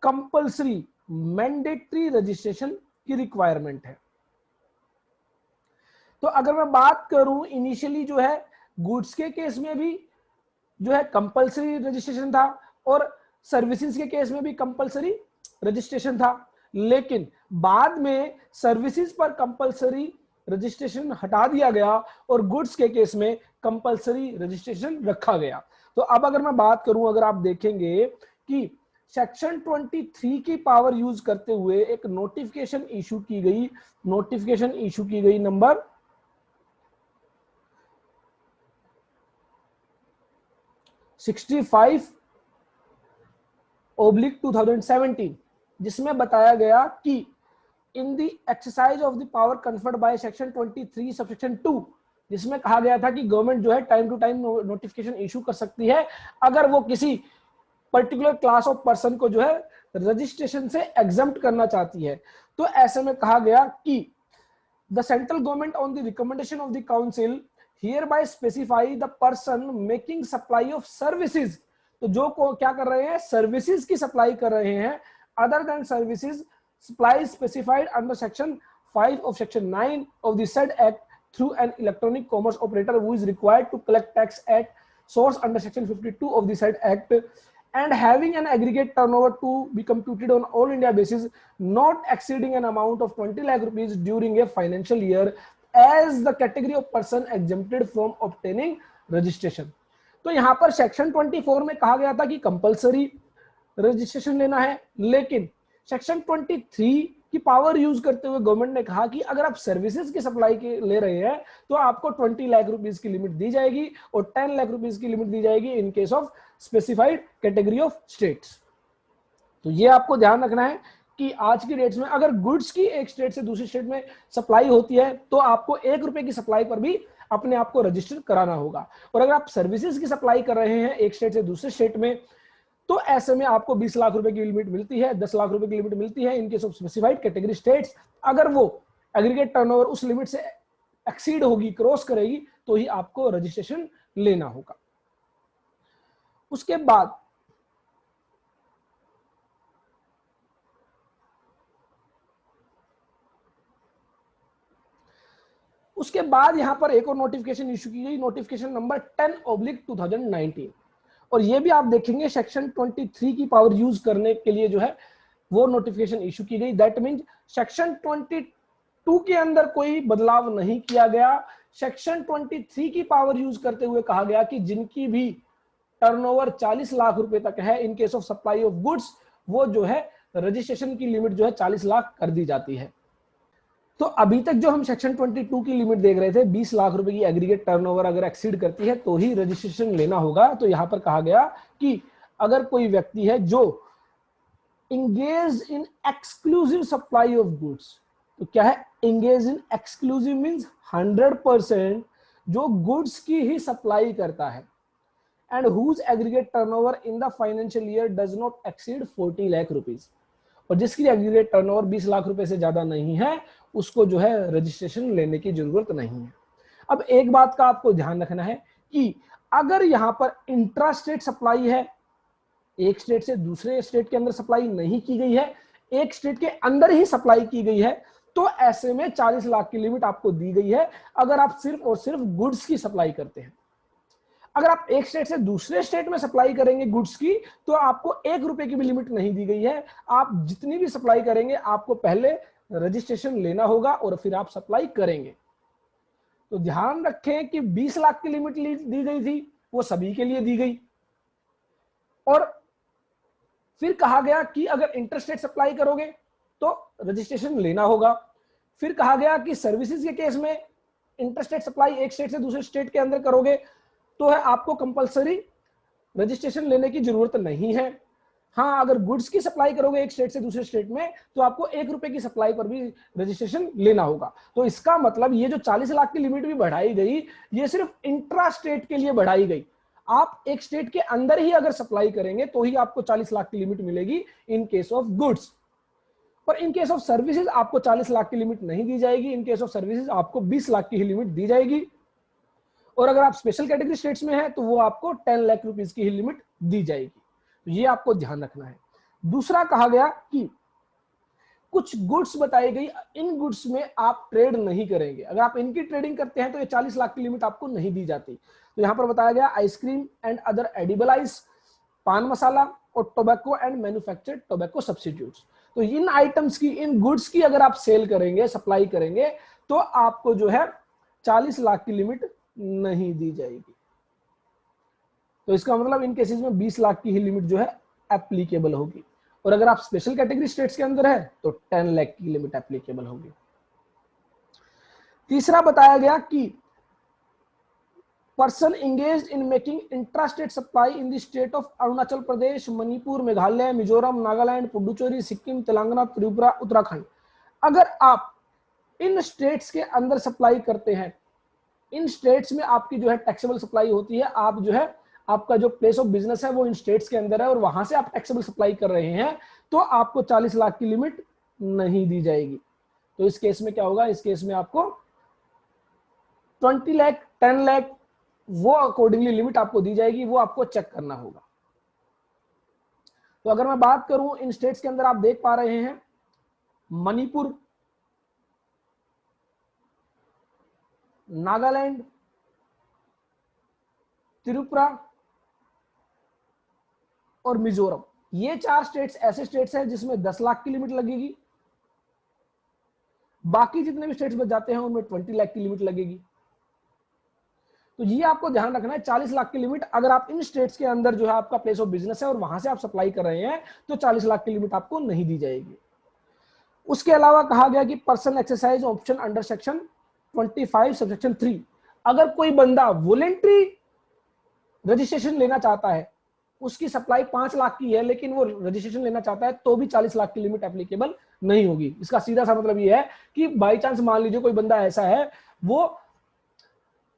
कंपल्सरी मैंडेटरी रजिस्ट्रेशन की रिक्वायरमेंट है। तो अगर मैं बात करूं इनिशियली जो है गुड्स के केस में भी जो है कंपल्सरी रजिस्ट्रेशन था और सर्विसेज के केस में भी कंपल्सरी रजिस्ट्रेशन था, लेकिन बाद में सर्विसेज पर कंपल्सरी रजिस्ट्रेशन हटा दिया गया और गुड्स के केस में कंपल्सरी रजिस्ट्रेशन रखा गया। तो अब अगर मैं बात करूं, अगर आप देखेंगे कि सेक्शन 23 की पावर यूज करते हुए एक नोटिफिकेशन इशू की गई, नोटिफिकेशन इशू की गई नंबर 65/2017, जिसमें बताया गया कि in the exercise of the power conferred by section 23 subsection 2, जिसमें कहा गया था कि गवर्नमेंट जो है time to time notification issue कर सकती है अगर वो किसी पर्टिकुलर क्लास ऑफ पर्सन को जो है रजिस्ट्रेशन से एग्जम्प्ट करना चाहती है। तो ऐसे में कहा गया कि the central government on the recommendation of the council hereby specify the person making supply of services, तो जो को क्या कर रहे हैं, सर्विसेज की सप्लाई कर रहे हैं, other than services supplies specified under section 5 of section 9 of the said act through an electronic commerce operator who is required to collect tax at source under section 52 of the said act and having an aggregate turnover to be computed on all India basis not exceeding an amount of 20 lakh rupees during a financial year as the category of person exempted from obtaining registration। तो यहां पर section 24 में कहा गया था कि compulsory registration लेना है, लेकिन सेक्शन 23 की पावर यूज करते हुए गवर्नमेंट ने कहा कि अगर आप सर्विसेज की सप्लाई के ले रहे हैं तो आपको 20 लाख रुपीस की लिमिट दी जाएगी और 10 लाख रुपीस की लिमिट दी जाएगी इन case of specified category of states. तो ये आपको ध्यान रखना है कि आज की डेट्स में अगर गुड्स की एक स्टेट से दूसरी स्टेट में सप्लाई होती है तो आपको 1 रुपए की सप्लाई पर भी अपने आप को रजिस्टर कराना होगा, और अगर आप सर्विसेज की सप्लाई कर रहे हैं एक स्टेट से दूसरे स्टेट में तो ऐसे में आपको 20 लाख रुपए की लिमिट मिलती है, 10 लाख रुपए की लिमिट मिलती है इन case of specified category states. अगर वो एग्रीगेट टर्नओवर उस लिमिट से एक्सीड होगी, क्रॉस करेगी, तो ही आपको रजिस्ट्रेशन लेना होगा। उसके बाद यहां पर एक और नोटिफिकेशन इशू की गई, नोटिफिकेशन नंबर 10/2019, और ये भी आप देखेंगे सेक्शन 23 की पावर यूज करने के लिए जो है वो नोटिफिकेशन इशू की गई। दैट मींस सेक्शन 22 के अंदर कोई बदलाव नहीं किया गया, सेक्शन 23 की पावर यूज करते हुए कहा गया कि जिनकी भी टर्नओवर 40 लाख रुपए तक है इन case of supply of goods, वो जो है रजिस्ट्रेशन की लिमिट जो है 40 लाख कर दी जाती है। तो अभी तक जो हम सेक्शन 22 की लिमिट देख रहे थे 20 लाख रुपए की एग्रीगेट टर्नओवर अगर एक्सीड करती है तो ही रजिस्ट्रेशन लेना होगा। तो यहां पर कहा गया कि अगर कोई व्यक्ति है जो engage in exclusive supply of goods, तो क्या है इंगेज इन एक्सक्लूसिव मींस 100% जो गुड्स की ही सप्लाई करता है, and whose aggregate turnover in the financial year does not exceed 40 lakh rupees, और जिसकी एग्रीगेट टर्नओवर 20 लाख रुपए से ज्यादा नहीं है उसको जो है रजिस्ट्रेशन लेने की जरूरत नहीं है। अब एक बात का आपको ध्यान रखना है कि अगर यहां पर इंट्रा स्टेट सप्लाई है, एक स्टेट से दूसरे स्टेट के अंदर सप्लाई नहीं की गई है, एक स्टेट के अंदर ही सप्लाई की गई है, तो ऐसे में 40 लाख की लिमिट आपको दी गई है अगर आप सिर्फ और सिर्फ गुड्स की सप्लाई करते हैं। अगर आप एक स्टेट से दूसरे स्टेट में सप्लाई करेंगे गुड्स की तो आपको 1 रुपए की भी लिमिट नहीं दी गई है, आप जितनी भी सप्लाई करेंगे आपको पहले रजिस्ट्रेशन लेना होगा और फिर आप सप्लाई करेंगे। तो ध्यान रखें कि 20 लाख की लिमिट दी गई थी वो सभी के लिए दी गई, और फिर कहा गया कि अगर इंटरस्टेट सप्लाई करोगे तो रजिस्ट्रेशन लेना होगा। फिर कहा गया कि सर्विसेज के केस में इंटरस्टेट सप्लाई एक स्टेट से दूसरे स्टेट के अंदर करोगे तो है आपको कंपलसरी रजिस्ट्रेशन लेने की जरूरत नहीं है। हाँ, अगर गुड्स की सप्लाई करोगे एक स्टेट से दूसरे स्टेट में तो आपको 1 रुपए की सप्लाई पर भी रजिस्ट्रेशन लेना होगा। तो इसका मतलब ये जो 40 लाख की लिमिट भी बढ़ाई गई ये सिर्फ इंट्रा स्टेट के लिए बढ़ाई गई। आप एक स्टेट के अंदर ही अगर सप्लाई करेंगे तो ही आपको 40 लाख की लिमिट मिलेगी इन केस ऑफ गुड्स, पर इन केस ऑफ सर्विसेज आपको 40 लाख की लिमिट नहीं दी जाएगी। इन केस ऑफ सर्विसेज आपको 20 लाख की ही लिमिट दी जाएगी, और अगर आप स्पेशल कैटेगरी स्टेट्स में हैं तो वो आपको 10 लाख रुपीस की ही लिमिट दी जाएगी। तो ये आपको ध्यान रखना है। दूसरा कहा गया कि कुछ गुड्स बताई गई, इन गुड्स में आप ट्रेड नहीं करेंगे, अगर आप इनकी ट्रेडिंग करते हैं तो ये 40 लाख की लिमिट आपको नहीं दी जाती। तो यहां पर बताया गया आइसक्रीम एंड अदर एडिबलाइज, पान मसाला और tobacco and manufactured tobacco substitutes. तो इन आइटम्स की, इन गुड्स की अगर आप सेल करेंगे, सप्लाई करेंगे, तो आपको जो है 40 लाख की लिमिट नहीं दी जाएगी। तो इसका मतलब इन केसेस में 20 लाख की ही लिमिट जो है एप्लीकेबल होगी। और अगर आप स्पेशल कैटेगरी स्टेट्स के अंदर है तो 10 लाख की लिमिट एप्लीकेबल होगी। तीसरा बताया गया कि person engaged in making intrastate supply in the state of Arunachal Pradesh, Manipur, Meghalaya, Mizoram, Nagaland, Puducherry, Sikkim, Telangana, Tripura, Uttarakhand, अगर आप इन स्टेट्स के अंदर सप्लाई करते हैं, इन स्टेट्स में आपकी जो है टैक्सेबल सप्लाई होती है, आप जो है आपका जो प्लेस ऑफ बिजनेस है वो इन स्टेट्स के अंदर है और वहां से आप टैक्सेबल सप्लाई कर रहे हैं, तो आपको 40 लाख की लिमिट नहीं दी जाएगी। तो इस केस में क्या होगा, इस केस में आपको 20 लाख, 10 लाख वो अकॉर्डिंगली लिमिट आपको दी जाएगी, वो आपको चेक करना होगा। तो अगर मैं बात करूं इन स्टेट्स के अंदर, आप देख पा रहे हैं मणिपुर, नागालैंड, त्रिपुरा और मिजोरम, ये 4 स्टेट्स ऐसे स्टेट्स हैं जिसमें 10 लाख की लिमिट लगेगी। बाकी जितने भी स्टेट्स बच जाते हैं उनमें 20 लाख की लिमिट लगेगी। तो ये आपको ध्यान रखना है, 40 लाख की लिमिट अगर आप इन स्टेट्स के अंदर जो है आपका प्लेस ऑफ बिजनेस है और वहां से आप सप्लाई कर रहे हैं तो 40 लाख की लिमिट आपको नहीं दी जाएगी। उसके अलावा कहा गया कि person exercise option under section 25 subsection 3, अगर कोई बंदा वॉलेंट्री रजिस्ट्रेशन लेना चाहता है, उसकी सप्लाई 5 लाख की है लेकिन वो रजिस्ट्रेशन लेना चाहता है, तो भी 40 लाख की लिमिट एप्लीकेबल नहीं होगी। इसका सीधा सा मतलब ये है कि बाई चांस मान लीजिए कोई बंदा ऐसा है वो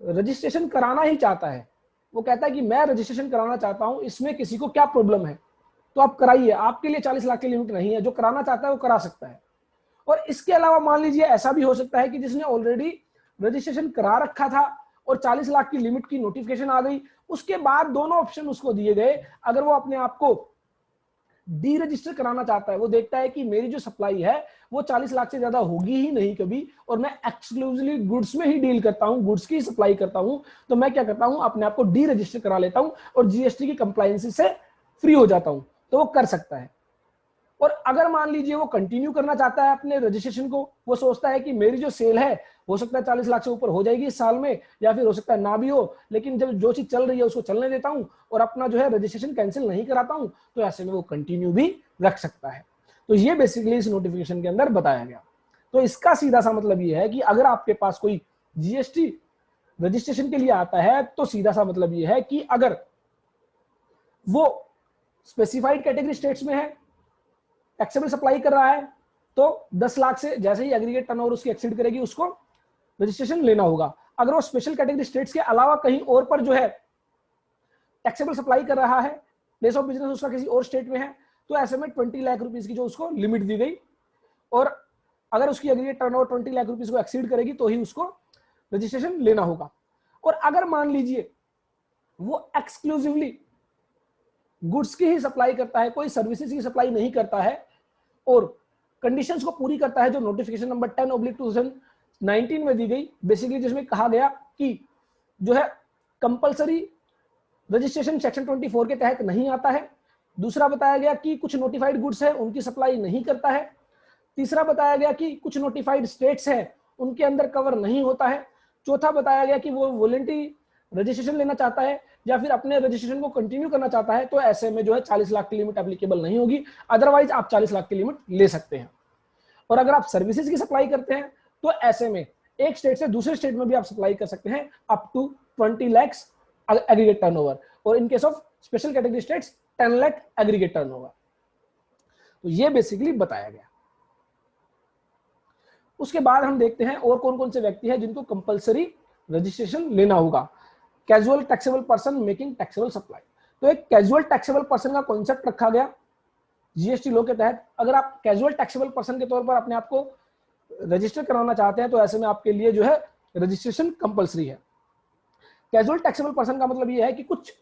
रजिस्ट्रेशन कराना ही चाहता है, वो कहता है कि मैं रजिस्ट्रेशन कराना चाहता हूं, इसमें किसी को क्या प्रॉब्लम है, तो आप कराइए, आपके लिए 40 लाख की लिमिट नहीं है, जो कराना चाहता है वो करा सकता है। और इसके अलावा मान लीजिए ऐसा भी हो सकता है कि जिसने ऑलरेडी रजिस्ट्रेशन करा रखा था और 40 लाख की लिमिट की नोटिफिकेशन आ गई, उसके बाद दोनों ऑप्शन उसको दिए गए, अगर वो अपने आप को डी रजिस्टर कराना चाहता है, वो देखता है कि मेरी जो सप्लाई है वो 40 लाख से ज्यादा होगी ही नहीं कभी, और मैं एक्सक्लूसिवली गुड्स में ही डील करता हूं, गुड्स की सप्लाई करता हूं, तो मैं क्या करता हूं, अपने आप को डी रजिस्टर करा लेता हूं और जीएसटी की कंप्लायंस से फ्री हो जाता हूं, तो वो कर सकता है। और अगर मान लीजिए वो कंटिन्यू करना चाहता है अपने रजिस्ट्रेशन को, वो सोचता है कि मेरी जो सेल है हो सकता है 40 लाख से ऊपर हो जाएगी इस साल में, या फिर हो सकता है ना भी हो, लेकिन जब जो चीज चल रही है उसको चलने देता हूं और अपना जो है रजिस्ट्रेशन कैंसिल नहीं कराता हूं, तो ऐसे में वो कंटिन्यू भी रख सकता है। तो ये बेसिकली इस नोटिफिकेशन के अंदर बताया गया। तो इसका सीधा सा मतलब ये है कि अगर आपके पास कोई जीएसटी रजिस्ट्रेशन के लिए आता है, तो सीधा सा मतलब ये है कि अगर वो स्पेसिफाइड कैटेगरी स्टेट्स में है, टैक्सेबल सप्लाई कर रहा है, तो 10 लाख से जैसे ही एग्रीगेट टर्नओवर उसकी एक्सीड करेगी उसको रजिस्ट्रेशन लेना होगा। अगर वो स्पेशल कैटेगरी स्टेट्स के अलावा कहीं और पर जो है टैक्सेबल सप्लाई कर रहा है, प्लेस ऑफ बिजनेस उसका किसी और स्टेट में है, तो ऐसे में 20 लाख रुपीस की जो उसको लिमिट दी गई, और अगर उसकी एग्रीगेट टर्नओवर 20 लाख रुपीस को एक्सीड करेगी तो ही उसको रजिस्ट्रेशन लेना होगा। और अगर मान लीजिए वो एक्सक्लूसिवली गुड्स की ही सप्लाई करता है, कोई सर्विसेज की सप्लाई नहीं करता है और कंडीशंस को पूरी करता है जो नोटिफिकेशन नंबर 10/2019 में दी गई, बेसिकली जिसमें कहा गया कि जो है कंपलसरी रजिस्ट्रेशन सेक्शन 24 के तहत नहीं आता है। दूसरा बताया गया कि कुछ नोटिफाइड गुड्स है उनकी सप्लाई नहीं करता है। तीसरा बताया गया कि कुछ नोटिफाइड स्टेट्स हैं उनके अंदर कवर नहीं होता है। चौथा बताया गया कि वो वॉलंटरी रजिस्ट्रेशन लेना चाहता है या फिर अपने रजिस्ट्रेशन को कंटिन्यू करना चाहता है, तो ऐसे में जो है 40 लाख की लिमिट एप्लीकेबल नहीं होगी, अदरवाइज आप 40 लाख की लिमिट ले सकते हैं। और अगर आप सर्विसेज की सप्लाई करते हैं तो ऐसे में एक स्टेट से दूसरे स्टेट में भी आप सप्लाई कर सकते हैं up to 20 lakh aggregate turnover, और in case of special category states 10 lakh aggregate turnover. तो ये बेसिकली बताया गया। उसके बाद हम देखते हैं और कौन कौन से व्यक्ति हैं जिनको कंपलसरी रजिस्ट्रेशन लेना होगा। Casual taxable person making taxable supply. तो एक कैजुअल टैक्सेबल पर्सन का कॉन्सेप्ट रखा गया जीएसटी लॉ के तहत। अगर आप कैजुअल टैक्सेबल पर्सन के तौर पर अपने आप को रजिस्टर कराना चाहते हैं तो ऐसे में आपके लिए जो है रजिस्ट्रेशन कंपलसरी है। कैजुअल टैक्सेबल पर्सन का मतलब यह है कि कुछ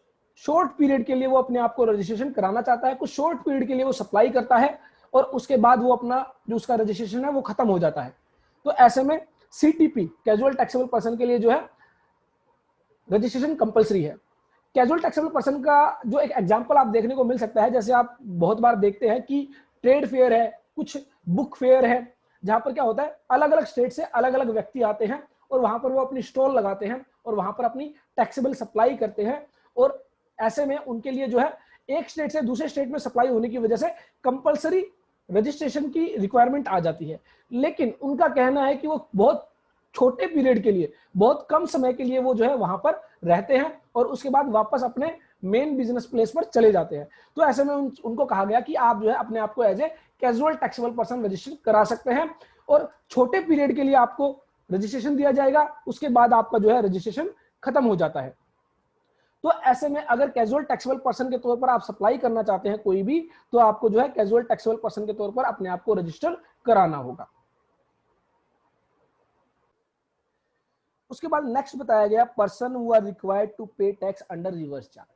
शॉर्ट पीरियड के लिए वो अपने आप को रजिस्ट्रेशन कराना चाहता है, कुछ शॉर्ट पीरियड के लिए वो सप्लाई करता है और उसके बाद वो अपना जो उसका रजिस्ट्रेशन है वो खत्म हो जाता है। तो ऐसे में सीटीपी कैजुअल टैक्सेबल पर्सन के लिए जो है रजिस्ट्रेशन कंपलसरी है। कैजुअल टैक्सेबल पर्सन का जो एक एग्जांपल आप देखने को मिल सकता है, जैसे आप बहुत बार देखते हैं कि ट्रेड फेयर है, कुछ बुक फेयर है, जहां पर क्या होता है अलग अलग स्टेट से अलग अलग व्यक्ति आते हैं और वहां पर वो अपनी स्टॉल लगाते हैं और वहां पर अपनी टैक्सेबल सप्लाई करते हैं। और ऐसे में उनके लिए जो है एक स्टेट से दूसरे स्टेट में सप्लाई होने की वजह से कंपलसरी रजिस्ट्रेशन की रिक्वायरमेंट आ जाती है। लेकिन उनका कहना है कि वो बहुत छोटे पीरियड के लिए, बहुत कम समय के लिए वो जो है वहां पर रहते हैं और उसके बाद वापस अपने मेन बिजनेस प्लेस पर चले जाते हैं। तो ऐसे में उनको कहा गया कि आप जो है अपने आप को as a casual taxable person register करा सकते हैं और छोटे पीरियड के लिए आपको रजिस्ट्रेशन दिया जाएगा, उसके बाद आपका जो है रजिस्ट्रेशन खत्म हो जाता है। तो ऐसे में अगर कैजुअल टैक्सेबल पर्सन के तौर पर आप सप्लाई करना चाहते हैं कोई भी, तो आपको जो है कैजुअल टैक्सेबल पर्सन के तौर पर अपने आप को रजिस्टर कराना होगा। उसके बाद नेक्स्ट बताया गया person who are required to pay tax under reverse charge.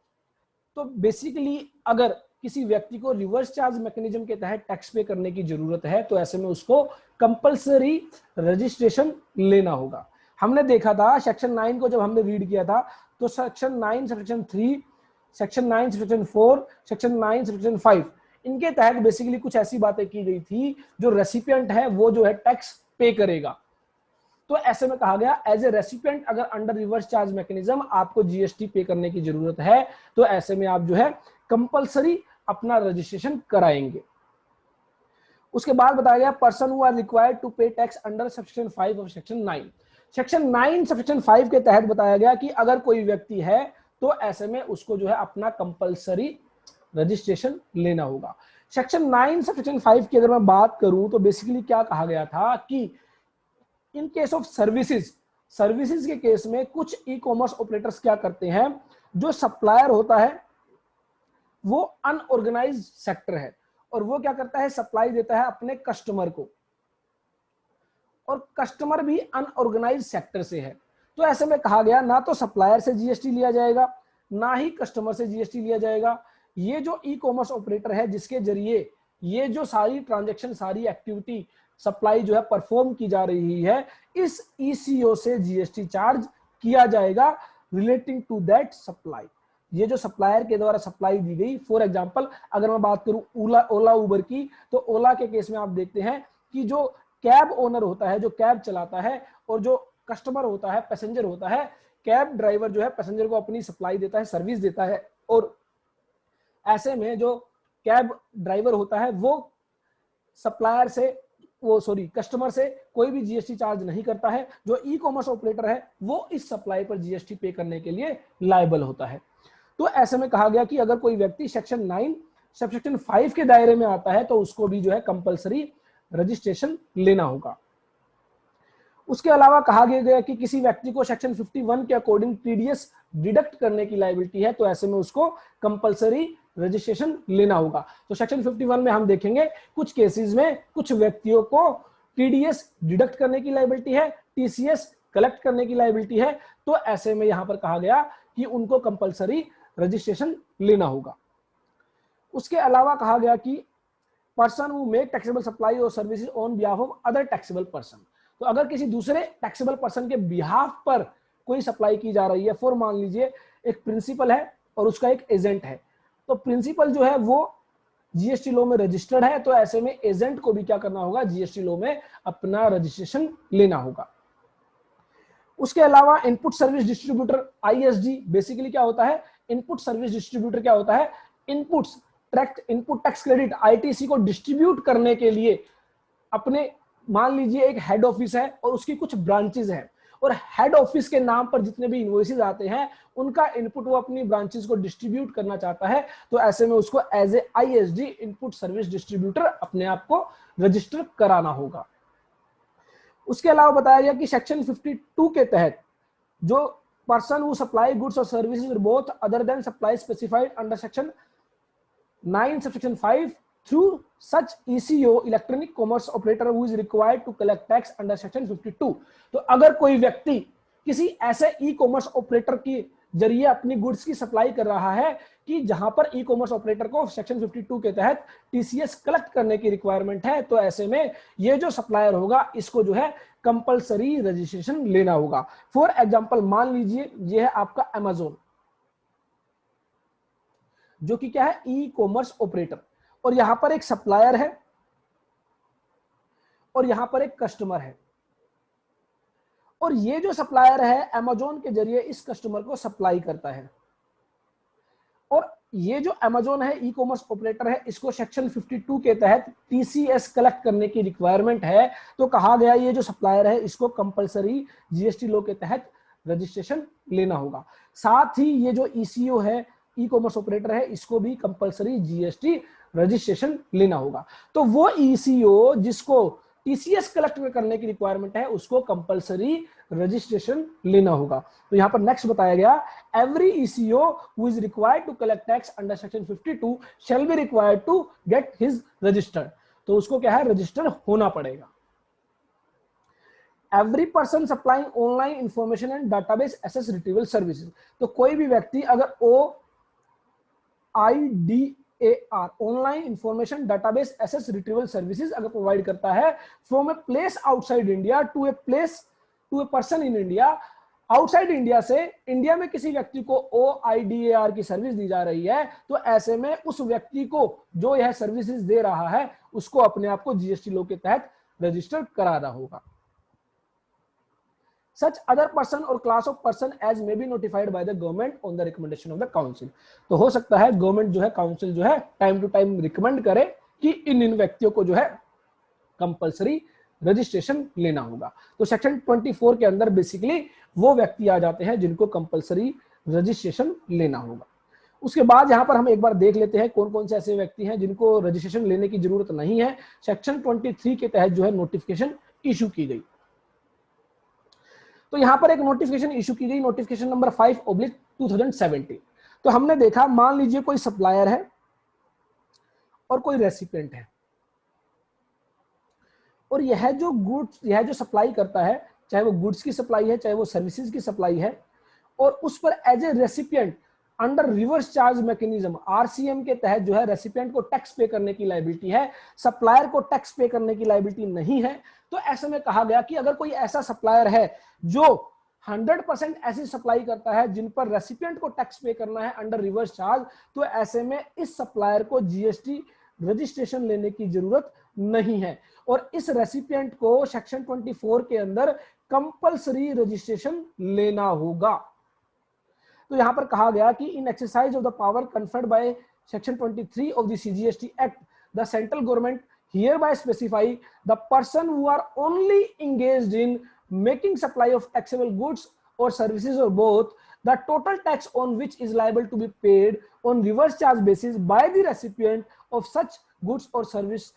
तो बेसिकली अगर किसी व्यक्ति को रिवर्स चार्ज मैकेनिज्म के तहत टैक्स पे करने की जरूरत है तो ऐसे में उसको कंपलसरी रजिस्ट्रेशन लेना होगा। हमने देखा था सेक्शन 9 को जब हमने रीड किया था तो section 9 section 3, section 9 section 4, section 9 section 5 इनके तहत बेसिकली कुछ ऐसी बातें की गई थी जो रेसिपिएंट है वो जो है टैक्स पे करेगा। तो ऐसे में कहा गया एज ए रेसिपिएंट अगर अंडर रिवर्स चार्ज मैकेनिज्म आपको जीएसटी पे करने की जरूरत है तो ऐसे में आप जो है कंपलसरी अपना रजिस्ट्रेशन कराएंगे। उसके बाद बताया गया person who are required to pay tax under section 5 और सेक्शन 9। सेक्शन 9 सेक्शन 5 के तहत बताया गया कि अगर कोई व्यक्ति है तो ऐसे में उसको जो है अपना कंपलसरी रजिस्ट्रेशन लेना होगा। सेक्शन 9 सेक्शन 5 की अगर मैं बात करूं तो बेसिकली क्या कहा गया था कि इन केस ऑफ सर्विसेज के केस में कुछ ई कॉमर्स ऑपरेटर्स क्या करते हैं, जो सप्लायर होता है वो अनऑर्गेनाइज्ड सेक्टर है और वो क्या करता है सप्लाई देता है अपने कस्टमर को और कस्टमर भी अनऑर्गेनाइज्ड सेक्टर से है। तो ऐसे में कहा गया ना तो सप्लायर से जीएसटी लिया जाएगा ना ही कस्टमर से जीएसटी लिया जाएगा। ये जो ई कॉमर्स ऑपरेटर है जिसके जरिए ये जो सारी ट्रांजैक्शन सारी एक्टिविटी सप्लाई जो है परफॉर्म की जा रही है, इस ईसीओ से जीएसटी चार्ज किया जाएगा रिलेटिंग टू दैट सप्लाई। ये जो सप्लायर के द्वारा सप्लाई दी गई, फॉर एग्जांपल अगर मैं बात करूं ओला उबर की, तो ओला के केस में आप देखते हैं कि जो कैब ओनर होता है, जो कैब चलाता है, और जो कस्टमर होता है, पैसेंजर होता है, कैब ड्राइवर जो है पैसेंजर को अपनी सप्लाई देता है, सर्विस देता है, और ऐसे में जो कैब ड्राइवर होता है वो सप्लायर से कस्टमर से कोई भी जीएसटी चार्ज नहीं करता है। जो ई कॉमर्स ऑपरेटर है वो इस सप्लाई पर जीएसटी पे करने के लिए लायबल होता है। तो ऐसे में कहा गया कि अगर कोई व्यक्ति सेक्शन 9 सेक्शन 5 के दायरे में आता है तो उसको भी जो है कंपलसरी रजिस्ट्रेशन लेना होगा। उसके अलावा कहा गया कि किसी व्यक्ति को सेक्शन 51 के अकॉर्डिंग टीडीएस डिडक्ट करने की लायबिलिटी है तो ऐसे में उसको कंपलसरी रजिस्ट्रेशन लेना होगा। तो सेक्शन 51 में हम देखेंगे कुछ केसेस में कुछ व्यक्तियों को टीडीएस डिडक्ट करने की लायबिलिटी है, टीसीएस कलेक्ट करने की लायबिलिटी है। तो ऐसे में यहां पर कहा गया कि उनको कंपलसरी रजिस्ट्रेशन लेना होगा। उसके अलावा कहा गया कि person who make taxable supply और services on behalf of other taxable person. तो अगर किसी दूसरे टैक्सेबल पर्सन के बिहाफ पर कोई सप्लाई की जा रही है, फॉर मान लीजिए एक प्रिंसिपल है और उसका एक एजेंट है, तो प्रिंसिपल जो है वो जीएसटी लॉ में रजिस्टर्ड है, तो ऐसे में एजेंट को भी क्या करना होगा, जीएसटी लॉ में अपना रजिस्ट्रेशन लेना होगा। उसके अलावा input service distributor ISD, basically क्या होता है, इनपुट सर्विस डिस्ट्रीब्यूटर क्या होता है, इनपुट टैक्स क्रेडिट आईटीसी को डिस्ट्रीब्यूट करने के लिए अपने, मान लीजिए एक हेड ऑफिस है और उसकी कुछ ब्रांचेस हैं, और हेड ऑफिस के नाम पर जितने भी इनवॉइसेस आते हैं उनका इनपुट वो अपनी ब्रांचेस को डिस्ट्रीब्यूट करना चाहता है, तो ऐसे में उसको as a ISD input service distributor अपने आप को रजिस्टर कराना होगा। उसके अलावा बताया गया कि सेक्शन 52 के तहत जो पर्सन हु सप्लाई गुड्स और services both other than supply specified under section 9 section 5 through such ECO electronic commerce operator who is required to collect tax under section 52। तो अगर कोई व्यक्ति किसी ऐसे ई कॉमर्स ऑपरेटर की जरिए अपनी गुड्स की सप्लाई कर रहा है कि जहां पर ई कॉमर्स ऑपरेटर को सेक्शन 52 के तहत टीसीएस कलेक्ट करने की रिक्वायरमेंट है, तो ऐसे में ये जो सप्लायर होगा इसको जो है कंपलसरी रजिस्ट्रेशन लेना होगा। फॉर एग्जांपल मान लीजिए ये है आपका अमेज़न, जो कि क्या है ई कॉमर्स ऑपरेटर, और यहां पर एक सप्लायर है और यहां पर एक कस्टमर है, और ये जो सप्लायर है अमेज़न के जरिए इस कस्टमर को सप्लाई करता है, और ये जो अमेज़न है ई कॉमर्स ऑपरेटर है इसको सेक्शन 52 के तहत टीसीएस कलेक्ट करने की रिक्वायरमेंट है। तो कहा गया ये जो सप्लायर है इसको कंपलसरी जीएसटी लॉ के तहत रजिस्ट्रेशन लेना होगा। साथ ही ये जो ईसीओ है ई कॉमर्स ऑपरेटर है इसको भी कंपलसरी जीएसटी रजिस्ट्रेशन लेना होगा। तो वो ईसीओ जिसको टीसीएस कलेक्ट करने की रिक्वायरमेंट है उसको कंपलसरी रजिस्ट्रेशन लेना होगा। तो यहां पर नेक्स्ट बताया गया, every ECO who is required to collect tax under section 52 shall be required to get his registered. तो उसको क्या है रजिस्टर होना पड़ेगा। Every person supplying online information and database access retrieval services. तो कोई भी व्यक्ति अगर OIDAR online information database access retrieval services अगर प्रोवाइड करता है from a place outside India to a person in India, outside India से इंडिया में किसी व्यक्ति को OIDAR की सर्विस दी जा रही है, तो ऐसे में उस व्यक्ति को जो यह सर्विसेज दे रहा है उसको अपने आप को जीएसटी लॉ के तहत रजिस्टर कराना होगा। Such other person or class of person as may be notified by the government on the recommendation of the council। तो हो सकता है गवर्नमेंट जो है काउंसिल जो है टाइम टू टाइम रिकमेंड करे कि इन व्यक्तियों को जो है कंपलसरी रजिस्ट्रेशन लेना होगा। तो सेक्शन 24 के अंदर बेसिकली वो व्यक्ति आ जाते हैं जिनको कंपलसरी रजिस्ट्रेशन लेना होगा। उसके बाद यहां पर हम एक बार देख लेते हैं कौन कौन से ऐसे व्यक्ति हैं जिनको रजिस्ट्रेशन लेने की जरूरत नहीं है। सेक्शन 23 के तहत जो है नोटिफिकेशन इशू की गई। तो यहां पर एक नोटिफिकेशन इशू की गई, नोटिफिकेशन नंबर 5/2017। तो हमने देखा मान लीजिए कोई सप्लायर है और कोई रेसिपिएंट है, और यह जो सप्लाई करता है, चाहे वो गुड्स की सप्लाई है चाहे वो सर्विसेज की सप्लाई है, और उस पर as a recipient under reverse charge mechanism RCM के तहत जो है रेसिपिएंट को टैक्स पे करने की लायबिलिटी है, सप्लायर को टैक्स पे करने की लायबिलिटी नहीं है। तो ऐसे में कहा गया कि अगर कोई ऐसा सप्लायर है जो 100% ऐसी सप्लाई करता है जिन पर रेसिपिएंट को टैक्स पे करना है अंडर रिवर्स चार्ज, तो ऐसे में इस सप्लायर को जीएसटी रजिस्ट्रेशन लेने की जरूरत नहीं है, और इस रेसिपिएंट को सेक्शन 24 के अंदर कंपलसरी रजिस्ट्रेशन लेना होगा। तो यहां पर कहा गया कि in exercise of the power conferred by section 23 of the CGST act the central government hereby specify the person who are only engaged in making supply of taxable goods or services or both, the total tax on which is liable to be paid on reverse charge basis by the recipient of such goods or service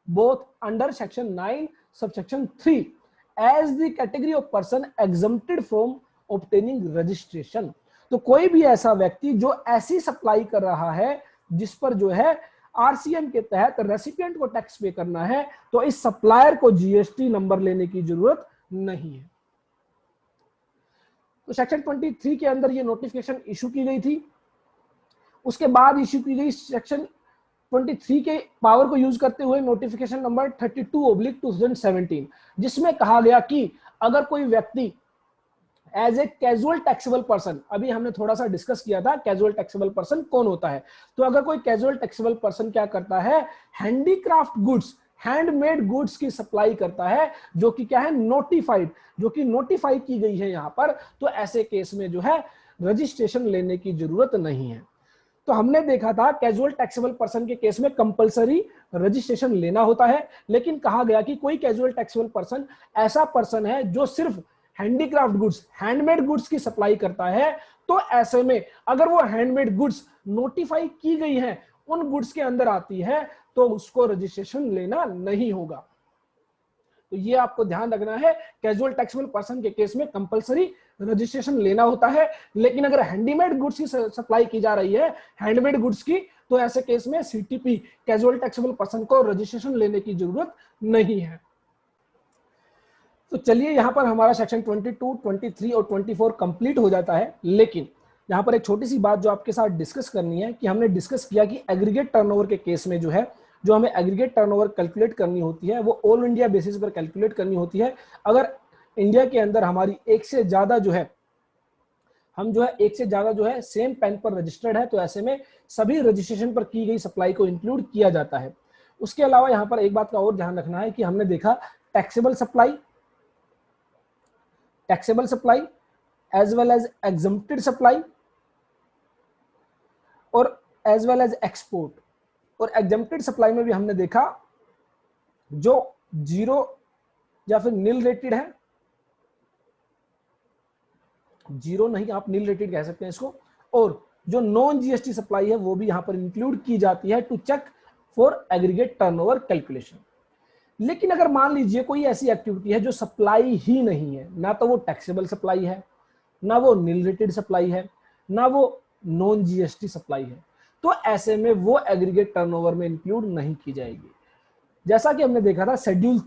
both under section 9 subsection 3 as the category of person exempted from obtaining registration। तो कोई भी ऐसा व्यक्ति जो ऐसी supply कर रहा है जिस पर जो है आरसीएम के तहत रेसिपिएंट को टैक्स पे करना है, तो इस सप्लायर को जीएसटी नंबर लेने की जरूरत नहीं है। तो सेक्शन 23 के अंदर ये नोटिफिकेशन इशू की गई थी। उसके बाद इशू की गई सेक्शन 23 के पावर को यूज करते हुए नोटिफिकेशन नंबर 32/2017, जिसमें कहा गया कि अगर कोई व्यक्ति as a casual taxable person, अभी हमने थोड़ा सा डिस्कस किया था कैजुअल टैक्सेबल पर्सन कौन होता है, तो अगर कोई कैजुअल टैक्सेबल पर्सन क्या करता है, हैंडीक्राफ्ट गुड्स, हैंडमेड गुड्स की सप्लाई करता है जो कि क्या है नोटिफाइड, जो कि नोटिफाई की गई है यहां पर, तो ऐसे केस में जो है रजिस्ट्रेशन लेने की जरूरत नहीं है। तो हमने देखा था कैजुअल टैक्सेबल पर्सन के केस में कंपलसरी रजिस्ट्रेशन लेना होता है, लेकिन कहा गया कि कोई कैजुअल टैक्सेबल पर्सन ऐसा पर्सन है जो सिर्फ हैंडीक्राफ्ट गुड्स, हैंडमेड गुड्स की सप्लाई करता है, तो ऐसे में अगर वो हैंडमेड गुड्स नोटिफाई की गई हैं, उन गुड्स के अंदर आती है, तो उसको रजिस्ट्रेशन लेना नहीं होगा। तो ये आपको ध्यान रखना है, कैजुअल टैक्सेबल पर्सन के केस में कंपलसरी रजिस्ट्रेशन लेना होता है, लेकिन अगर हैंडीमेड गुड्स की सप्लाई की जा रही है, हैंडमेड गुड्स की, तो ऐसे केस में सीटीपी कैजुअल टैक्सेबल पर्सन को रजिस्ट्रेशन लेने की जरूरत नहीं है। तो चलिए यहां पर हमारा सेक्शन 22, 23 और 24 कंप्लीट हो जाता है, लेकिन यहाँ पर एक छोटी सी बात जो आपके साथ डिस्कस करनी है कि हमने डिस्कस किया कि एग्रीगेट टर्नओवर के केस में जो है, जो हमें एग्रीगेट टर्नओवर कैलकुलेट करनी होती है वो ऑल इंडिया बेसिस पर कैलकुलेट करनी होती है। अगर इंडिया के अंदर हमारी एक से ज्यादा जो है, हम जो है एक से ज्यादा जो है सेम पैन पर रजिस्टर्ड है, तो ऐसे में सभी रजिस्ट्रेशन पर की गई सप्लाई को इंक्लूड किया जाता है। उसके अलावा यहाँ पर एक बात का और ध्यान रखना है कि हमने देखा taxable supply as well as exempted supply और एज वेल एज एक्सपोर्ट। और एग्जम्प्टेड सप्लाई में भी हमने देखा जो जीरो या फिर नील रेटेड है, जीरो नहीं आप नील रेटेड कह सकते हैं इसको, और जो नॉन जीएसटी सप्लाई है वो भी यहां पर इंक्लूड की जाती है to check for aggregate turnover calculation. लेकिन अगर मान लीजिए कोई ऐसी एक्टिविटी है जो सप्लाई ही नहीं है, ना तो वो टैक्सेबल सप्लाई है, ना वो नील रेटेड सप्लाई है, ना वो नॉन जीएसटी सप्लाई है, तो ऐसे में वो एग्रीगेट टर्नओवर में इंक्लूड नहीं की जाएगी। जैसा कि हमने देखा था शेड्यूल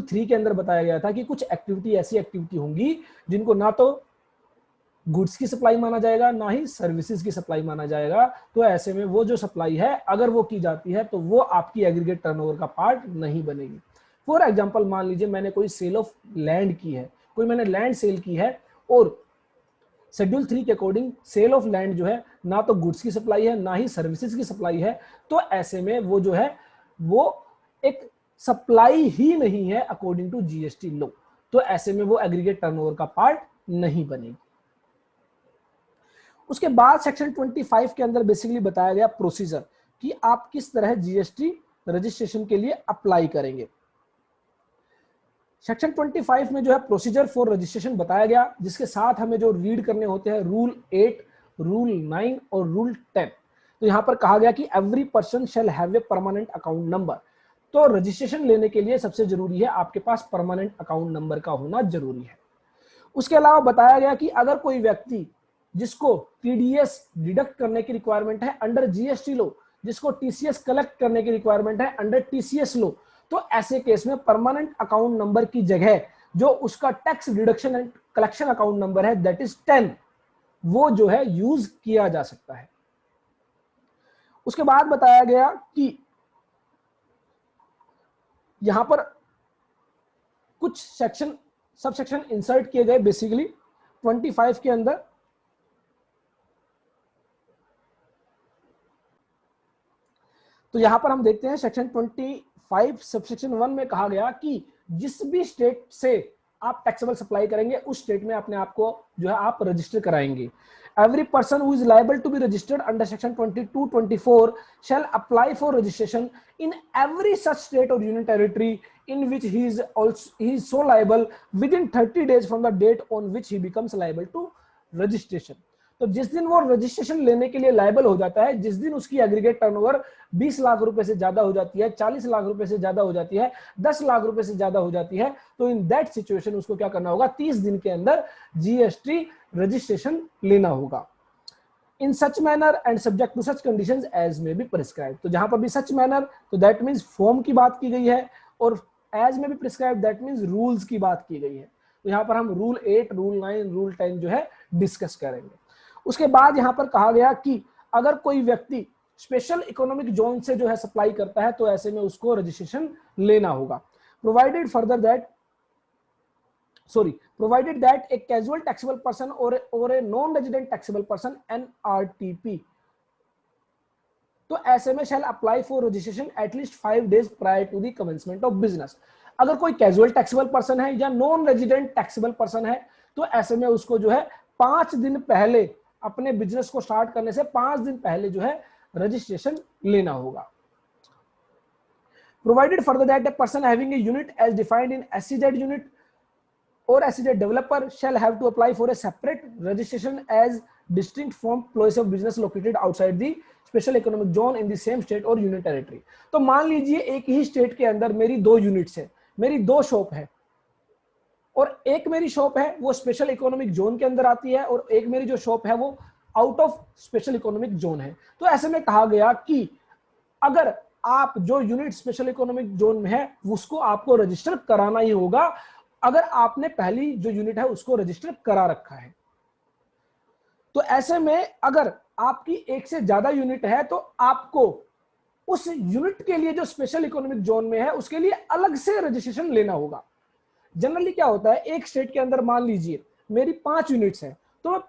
3 के अंदर बताया गया था कि कुछ एक्टिविटी ऐसी एक्टिविटी होंगी जिनको ना तो गुड्स की सप्लाई माना जाएगा ना ही सर्विसेज की सप्लाई माना जाएगा। तो ऐसे में वो जो सप्लाई है अगर वो की जाती है तो वो आपकी एग्रीगेट टर्नओवर का पार्ट नहीं बनेगी। फॉर एग्जांपल मान लीजिए मैंने कोई सेल ऑफ लैंड की है, कोई मैंने लैंड सेल की है और शेड्यूल 3 के अकॉर्डिंग सेल ऑफ लैंड जो है ना तो गुड्स की सप्लाई है ना ही सर्विसेज की सप्लाई है, तो ऐसे में वो जो है वो एक सप्लाई ही नहीं है अकॉर्डिंग टू जीएसटी लॉ। तो ऐसे में वो एग्रीगेट टर्नओवर का पार्ट नहीं बनेगी। उसके बाद सेक्शन 25 के अंदर बेसिकली बताया गया प्रोसीजर कि आप किस तरह जीएसटी रजिस्ट्रेशन के लिए अप्लाई करेंगे। सेक्शन 25 में जो है प्रोसीजर फॉर रजिस्ट्रेशन बताया गया, जिसके साथ हमें जो रीड करने होते हैं रूल 8, रूल 9 और रूल 10। तो यहां पर कहा गया कि every person shall have a permanent account number. तो रजिस्ट्रेशन लेने के लिए सबसे जरूरी है आपके पास परमानेंट अकाउंट नंबर का होना जरूरी है। उसके अलावा बताया गया कि अगर कोई व्यक्ति जिसको टीडीएस डिडक्ट करने की रिक्वायरमेंट है अंडर जीएसटी लॉ, जिसको टीसीएस कलेक्ट करने की रिक्वायरमेंट है अंडर टीसीएस लॉ, तो ऐसे केस में परमानेंट अकाउंट नंबर की जगह जो उसका tax deduction and collection account number है दैट इज 10, वो जो है यूज किया जा सकता है। उसके बाद बताया गया कि यहां पर कुछ सेक्शन सब सेक्शन इंसर्ट किए गए बेसिकली 25 के अंदर। तो यहां पर हम देखते हैं सेक्शन 25 सबसेक्शन 1 में कहा गया कि जिस भी स्टेट से आप टैक्सेबल सप्लाई करेंगे उस स्टेट में अपने आप को जो है आप रजिस्टर कराएंगे। Every person who is liable to be registered under section 22-24 shall apply for registration in every such state or union territory in which he is so liable within 30 days from the date on which he becomes liable to registration। तो जिस दिन वो registration लेने के लिए liable हो जाता है, जिस दिन उसकी एग्रीगेट टर्नओवर 20 लाख रुपए से ज्यादा हो जाती है, 40 लाख रुपए से ज्यादा हो जाती है, 10 लाख रुपए से ज्यादा हो जाती है, तो इन दैट सिचुएशन उसको क्या करना होगा, 30 दिन के अंदर जीएसटी रजिस्ट्रेशन लेना होगा। In such manner and subject to such conditions as may be prescribe. तो जहां पर भी सच मैनर तो दैट मींस फॉर्म की बात की गई है, और एज में भी प्रिस्क्राइब दैट मींस रूल्स की बात की गई है। तो यहां पर हम रूल 8, रूल 9, रूल 10 जो है डिस्कस करेंगे। उसके बाद यहां पर कहा गया कि अगर कोई व्यक्ति स्पेशल इकोनॉमिक जोन से जो है सप्लाई करता है तो ऐसे में उसको रजिस्ट्रेशन लेना होगा। Provided that a casual taxable person और a non resident taxable person NRTP, तो ऐसे में shall apply for registration at least 5 days prior to the commencement of business. अगर कोई कैजुअल टैक्सेबल पर्सन है या नॉन रेजिडेंट टैक्सेबल पर्सन है तो ऐसे में उसको जो है 5 दिन पहले, अपने बिजनेस को स्टार्ट करने से 5 दिन पहले जो है रजिस्ट्रेशन लेना होगा। Provided further that a person having a unit as defined in SEZ unit और SEZ developer shall have to apply for a separate registration as distinct from place of business located outside the special economic zone in the same state or union territory। तो मान लीजिए एक ही state के अंदर मेरी 2 units है, मेरी 2 shop है, और एक मेरी शॉप है वो स्पेशल इकोनॉमिक जोन के अंदर आती है और एक मेरी जो शॉप है वो out of special economic zone है। तो ऐसे में कहा गया कि अगर आप जो यूनिट स्पेशल इकोनॉमिक जोन में है उसको आपको रजिस्टर कराना ही होगा, अगर आपने पहली जो यूनिट है उसको रजिस्टर करा रखा है। तो ऐसे में अगर आपकी एक से ज्यादा यूनिट है तो आपको उस यूनिट के लिए जो स्पेशल इकोनॉमिक जोन में है उसके लिए अलग से रजिस्ट्रेशन लेना होगा। जनरली क्या होता है, एक स्टेट के अंदर मान लीजिए मेरी 5 यूनिट्स हैं, तो मैं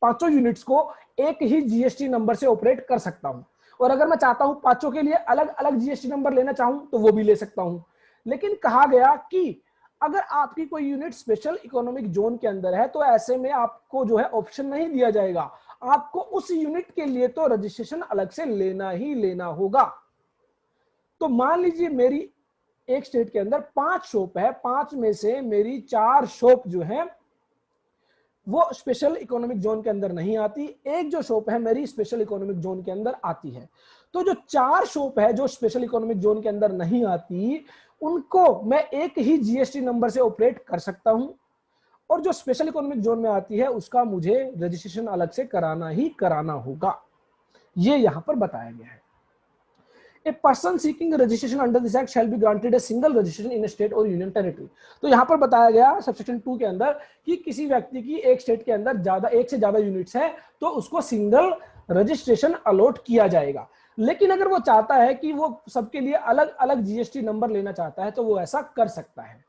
पांचों यूनिट्स को एक ही जीएसटी नंबर से ऑपरेट कर सकता हूं। और अगर मैं चाहता हूं पांचों के लिए अलग अलग जीएसटी नंबर लेना चाहूं तो वो भी ले सकता हूं। लेकिन कहा गया कि अगर आपकी कोई यूनिट स्पेशल इकोनॉमिक जोन के अंदर है तो ऐसे में आपको जो है ऑप्शन नहीं दिया जाएगा, आपको उस यूनिट के लिए तो रजिस्ट्रेशन अलग से लेना ही लेना होगा। तो मान लीजिए मेरी एक स्टेट के अंदर 5 शॉप है, 5 में से मेरी 4 शॉप जो है वो स्पेशल इकोनॉमिक जोन के अंदर नहीं आती, एक जो शॉप है मेरी स्पेशल इकोनॉमिक जोन के अंदर आती है। तो जो 4 शॉप है जो स्पेशल इकोनॉमिक जोन के अंदर नहीं आती, उनको मैं एक ही जीएसटी नंबर से ऑपरेट कर सकता हूं, और जो स्पेशल इकोनॉमिक जोन में आती है उसका मुझे रजिस्ट्रेशन अलग से कराना ही कराना होगा। ये यहां पर बताया गया है। A person seeking registration under this act shall be granted a single registration in a state or union territory। तो यहां पर बताया गया सबसेक्शन 2 के अंदर कि किसी व्यक्ति की एक स्टेट के अंदर एक से ज्यादा यूनिट्स है तो उसको सिंगल रजिस्ट्रेशन अलॉट किया जाएगा। लेकिन अगर वो चाहता है कि वो सबके लिए अलग अलग जीएसटी नंबर लेना चाहता है तो वो ऐसा कर सकता है।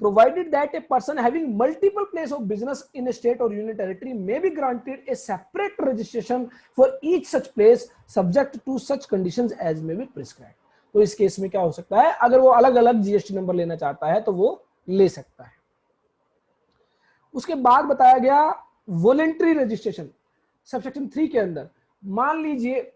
Provided that a person having multiple place of business in a state or union territory may be granted a separate registration for each such place subject to such conditions as may be prescribed। तो इस case में क्या हो सकता है, अगर वो अलग अलग जीएसटी नंबर लेना चाहता है तो वो ले सकता है। उसके बाद बताया गया वॉलेंट्री रजिस्ट्रेशन सबसेक्शन 3 के अंदर। मान लीजिए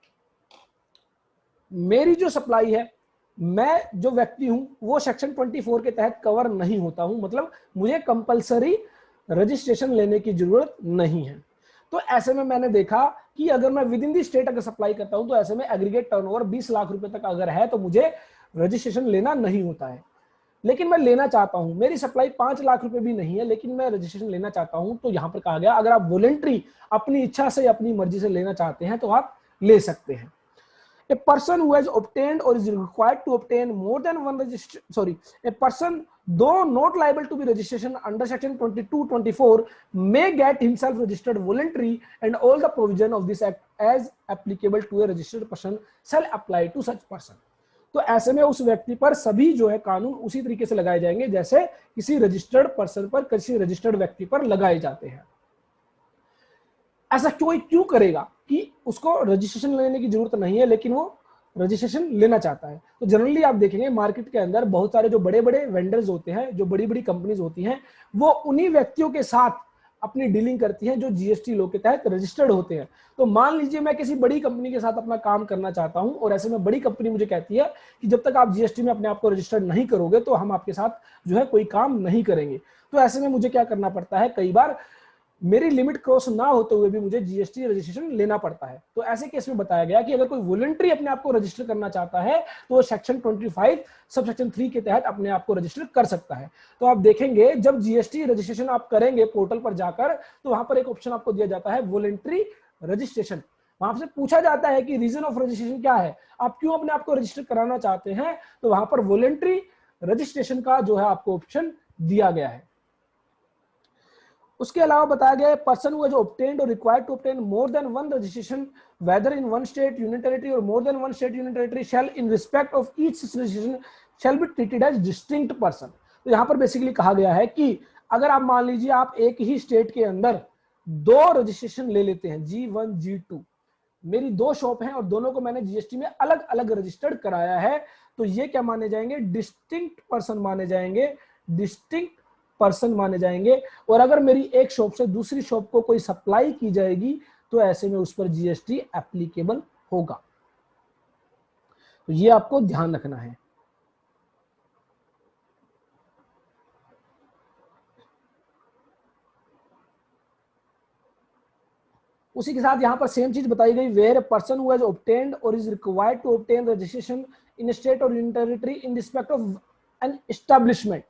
मेरी जो सप्लाई है, मैं जो व्यक्ति हूं वो सेक्शन 24 के तहत कवर नहीं होता हूं, मतलब मुझे कंपलसरी रजिस्ट्रेशन लेने की जरूरत नहीं है। तो ऐसे में मैंने देखा कि अगर मैं विद इन दी स्टेट अगर सप्लाई करता हूं तो ऐसे में एग्रीगेट टर्नओवर 20 लाख रुपए तक अगर है तो मुझे रजिस्ट्रेशन लेना नहीं होता है। लेकिन मैं लेना चाहता हूं, मेरी सप्लाई 5 लाख रुपए भी नहीं है लेकिन मैं रजिस्ट्रेशन लेना चाहता हूं, तो यहां पर कहा गया अगर आप वॉलंटरी अपनी इच्छा से अपनी मर्जी से लेना चाहते हैं तो आप ले सकते हैं। A person who has obtained or is required to obtain more than one a person though not liable to be registration under section 22-24 may get himself registered voluntary, and all the provision of this act as applicable to a registered person shall apply to such person। तो ऐसे में उस व्यक्ति पर सभी जो है कानून उसी तरीके से लगाए जाएंगे जैसे किसी रजिस्टर्ड पर्सन पर, किसी रजिस्टर्ड व्यक्ति पर लगाए जाते हैं। ऐसा कोई क्यों करेगा कि उसको रजिस्ट्रेशन लेने की जरूरत नहीं है लेकिन वो रजिस्ट्रेशन लेना चाहता है? तो जनरली आप देखेंगे मार्केट के अंदर बहुत सारे जो बड़े बड़े वेंडर्स होते हैं, जो बड़ी बड़ी कंपनीज होती हैं, वो उन्हीं व्यक्तियों के साथ अपनी डीलिंग करती हैं जो जीएसटी लॉ के तहत रजिस्टर्ड होते हैं। तो मान लीजिए मैं किसी बड़ी कंपनी के साथ अपना काम करना चाहता हूं और ऐसे में बड़ी कंपनी मुझे कहती है कि जब तक आप जीएसटी में अपने आप को रजिस्टर्ड नहीं करोगे तो हम आपके साथ जो है कोई काम नहीं करेंगे। तो ऐसे में मुझे क्या करना पड़ता है, कई बार मेरी लिमिट क्रॉस ना होते हुए भी मुझे जीएसटी रजिस्ट्रेशन लेना पड़ता है। तो ऐसे केस में बताया गया कि अगर कोई वॉलंटरी अपने आप को रजिस्टर करना चाहता है तो वो सेक्शन 25 सब सेक्शन 3 के तहत अपने आप को रजिस्टर कर सकता है। तो आप देखेंगे जब जीएसटी रजिस्ट्रेशन आप करेंगे पोर्टल पर जाकर तो वहां पर एक ऑप्शन आपको दिया जाता है वॉलंटरी रजिस्ट्रेशन। वहां से पूछा जाता है कि रीजन ऑफ रजिस्ट्रेशन क्या है, आप क्यों अपने आप को रजिस्टर कराना चाहते हैं, तो वहां पर वॉलंटरी रजिस्ट्रेशन का जो है आपको ऑप्शन दिया गया है। उसके अलावा बताया गया है पर्सन हु हैज ऑब्टेन्ड और required to obtain more than one registration whether in one state union territory और more than one state union territory shall in respect of each registration shall be treated as distinct person. तो यहां पर basically कहा गया है कि अगर आप मान लीजिए आप एक ही स्टेट के अंदर 2 रजिस्ट्रेशन ले लेते हैं, G1 G2, मेरी 2 शॉप हैं और दोनों को मैंने जीएसटी में अलग अलग रजिस्टर्ड कराया है, तो ये क्या माने जाएंगे, डिस्टिंक्ट पर्सन माने जाएंगे, डिस्टिंक्ट पर्सन माने जाएंगे। और अगर मेरी एक शॉप से दूसरी शॉप को कोई सप्लाई की जाएगी तो ऐसे में उस पर जीएसटी एप्लीकेबल होगा। तो ये आपको ध्यान रखना है। उसी के साथ यहां पर सेम चीज बताई गई, where person who has obtained और is required to obtain registration in state और union territory in respect of an establishment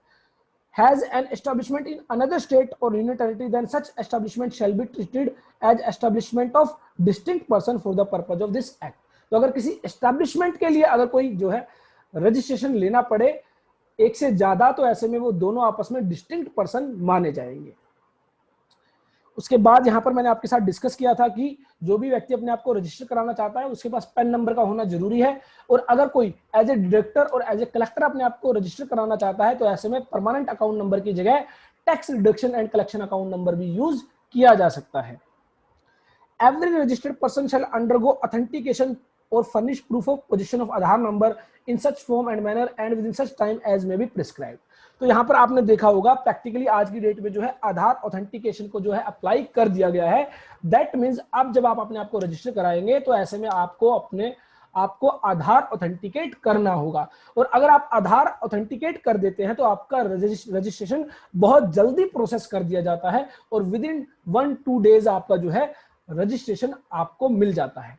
has an establishment in another state or union territory, then such establishment shall be treated as establishment of distinct person for the purpose of this act। तो अगर किसी establishment के लिए अगर कोई जो है registration लेना पड़े एक से ज्यादा तो ऐसे में वो दोनों आपस में डिस्टिंक्ट पर्सन माने जाएंगे। उसके बाद यहाँ पर मैंने आपके साथ डिस्कस किया था कि जो भी व्यक्ति अपने आप को रजिस्टर कराना चाहता है उसके पास पैन नंबर का होना जरूरी है, और अगर कोई एज ए डायरेक्टर और एज ए कलेक्टर अपने आप को रजिस्टर कराना चाहता है तो ऐसे में परमानेंट अकाउंट नंबर की जगह tax deduction and collection account number भी यूज किया जा सकता है। Every registered person shall undergo authentication or furnish proof of possession of Aadhaar number in such form and manner and within such time as may be prescribed। तो यहाँ पर आपने देखा होगा प्रैक्टिकली आज की डेट में जो है आधार ऑथेंटिकेशन को जो है अप्लाई कर दिया गया है। दैट मीन्स अब जब आप अपने आप को रजिस्टर कराएंगे तो ऐसे में आपको आधार ऑथेंटिकेट करना होगा, और अगर आप आधार ऑथेंटिकेट कर देते हैं तो आपका रजिस्ट्रेशन बहुत जल्दी प्रोसेस कर दिया जाता है और विद इन 1-2 डेज आपका जो है रजिस्ट्रेशन आपको मिल जाता है।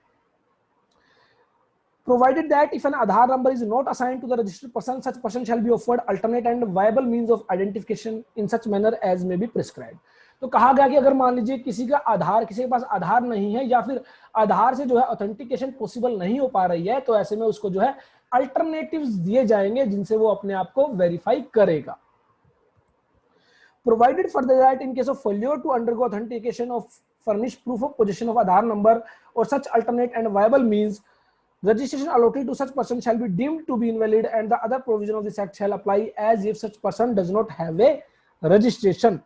Provided that if an Aadhaar number is not assigned to the registered person, such person shall be offered alternate and viable means of identification in such manner as may be prescribed। तो कहा गया कि अगर मान लीजिए किसी के पास आधार नहीं है या फिर आधार से जो है ऑथेंटिकेशन पॉसिबल नहीं हो पा रही है, तो ऐसे में उसको जो है अल्टरनेटिव्स दिए जाएंगे जिनसे वो अपने आप को वेरीफाई करेगा। Provided further that in case of failure to undergo authentication of furnished proof of possession of Aadhaar number or such alternate and viable means, registration allotted to such person shall be deemed to be invalid and the other provision of this act shall apply as if such person does not have a registration।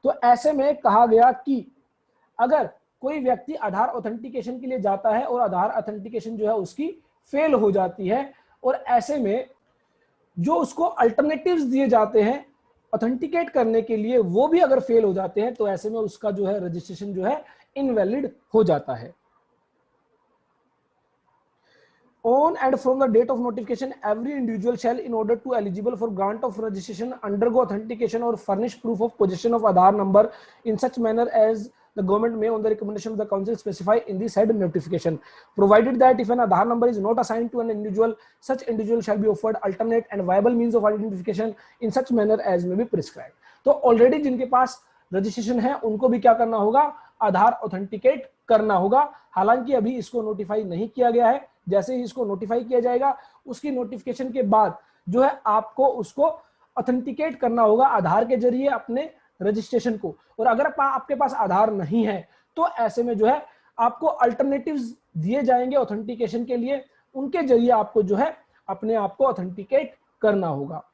तो ऐसे में कहा गया कि अगर कोई व्यक्ति आधार authentication के लिए जाता है और आधार ऑथेंटिकेशन जो है उसकी फेल हो जाती है और ऐसे में जो उसको अल्टरनेटिव्स दिए जाते हैं ऑथेंटिकेट करने के लिए वो भी अगर फेल हो जाते हैं, तो ऐसे में उसका जो है रजिस्ट्रेशन जो है इनवैलिड हो जाता है। On and from the date of notification, every individual shall, in order to eligible for grant of registration, undergo authentication or furnish proof of possession of Aadhaar number in such manner as the government may, on the recommendation of the council, specify in the said notification. Provided that if an Aadhaar number is not assigned to an individual, such individual shall be offered alternate and viable means of identification in such manner as may be prescribed। तो already जिनके पास registration है उनको भी क्या करना होगा, आधार authenticate करना होगा। हालांकि अभी इसको नोटिफाई नहीं किया गया है, जैसे ही इसको नोटिफाई किया जाएगा उसकी नोटिफिकेशन के बाद जो है आपको उसको ऑथेंटिकेट करना होगा आधार के जरिए अपने रजिस्ट्रेशन को। और अगर आपके पास आधार नहीं है तो ऐसे में जो है आपको अल्टरनेटिव्स दिए जाएंगे ऑथेंटिकेशन के लिए, उनके जरिए आपको जो है अपने आप को ऑथेंटिकेट करना होगा।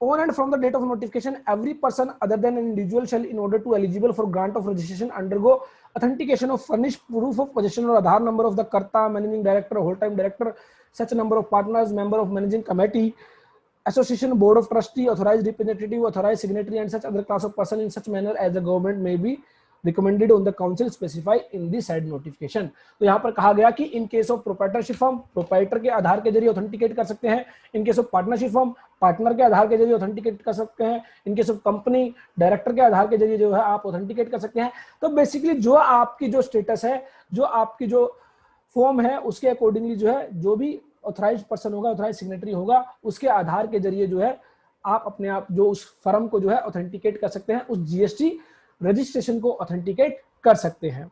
On and from the date of notification, every person other than an individual shall, in order to eligible for grant of registration, undergo authentication of furnished proof of possession or Aadhaar number of the Karta, managing director, whole-time director, such a number of partners, member of managing committee, association, board of trustee, authorized representative, authorized signatory, and such other class of person in such manner as the government may be recommended on the council specify in the said notification। तो यहाँ पर कहा गया कि इन case of proprietorship firm proprietor के आधार के जरिए authenticate कर सकते हैं, इन case of partnership firm partner के आधार के जरिए ऑथेंटिकेट कर सकते हैं, इन केस ऑफ कंपनी डायरेक्टर के आधार के जरिए जो है आप ऑथेंटिकेट कर सकते हैं। तो बेसिकली जो आपकी जो स्टेटस है, जो आपकी जो फॉर्म है उसके अकॉर्डिंगली जो है जो भी ऑथराइज पर्सन होगा, ऑथराइज सिग्नेटरी होगा, उसके आधार के जरिए जो है आप अपने आप जो उस फर्म को जो है ऑथेंटिकेट कर सकते हैं, उस जीएसटी रजिस्ट्रेशन को ऑथेंटिकेट कर सकते हैं।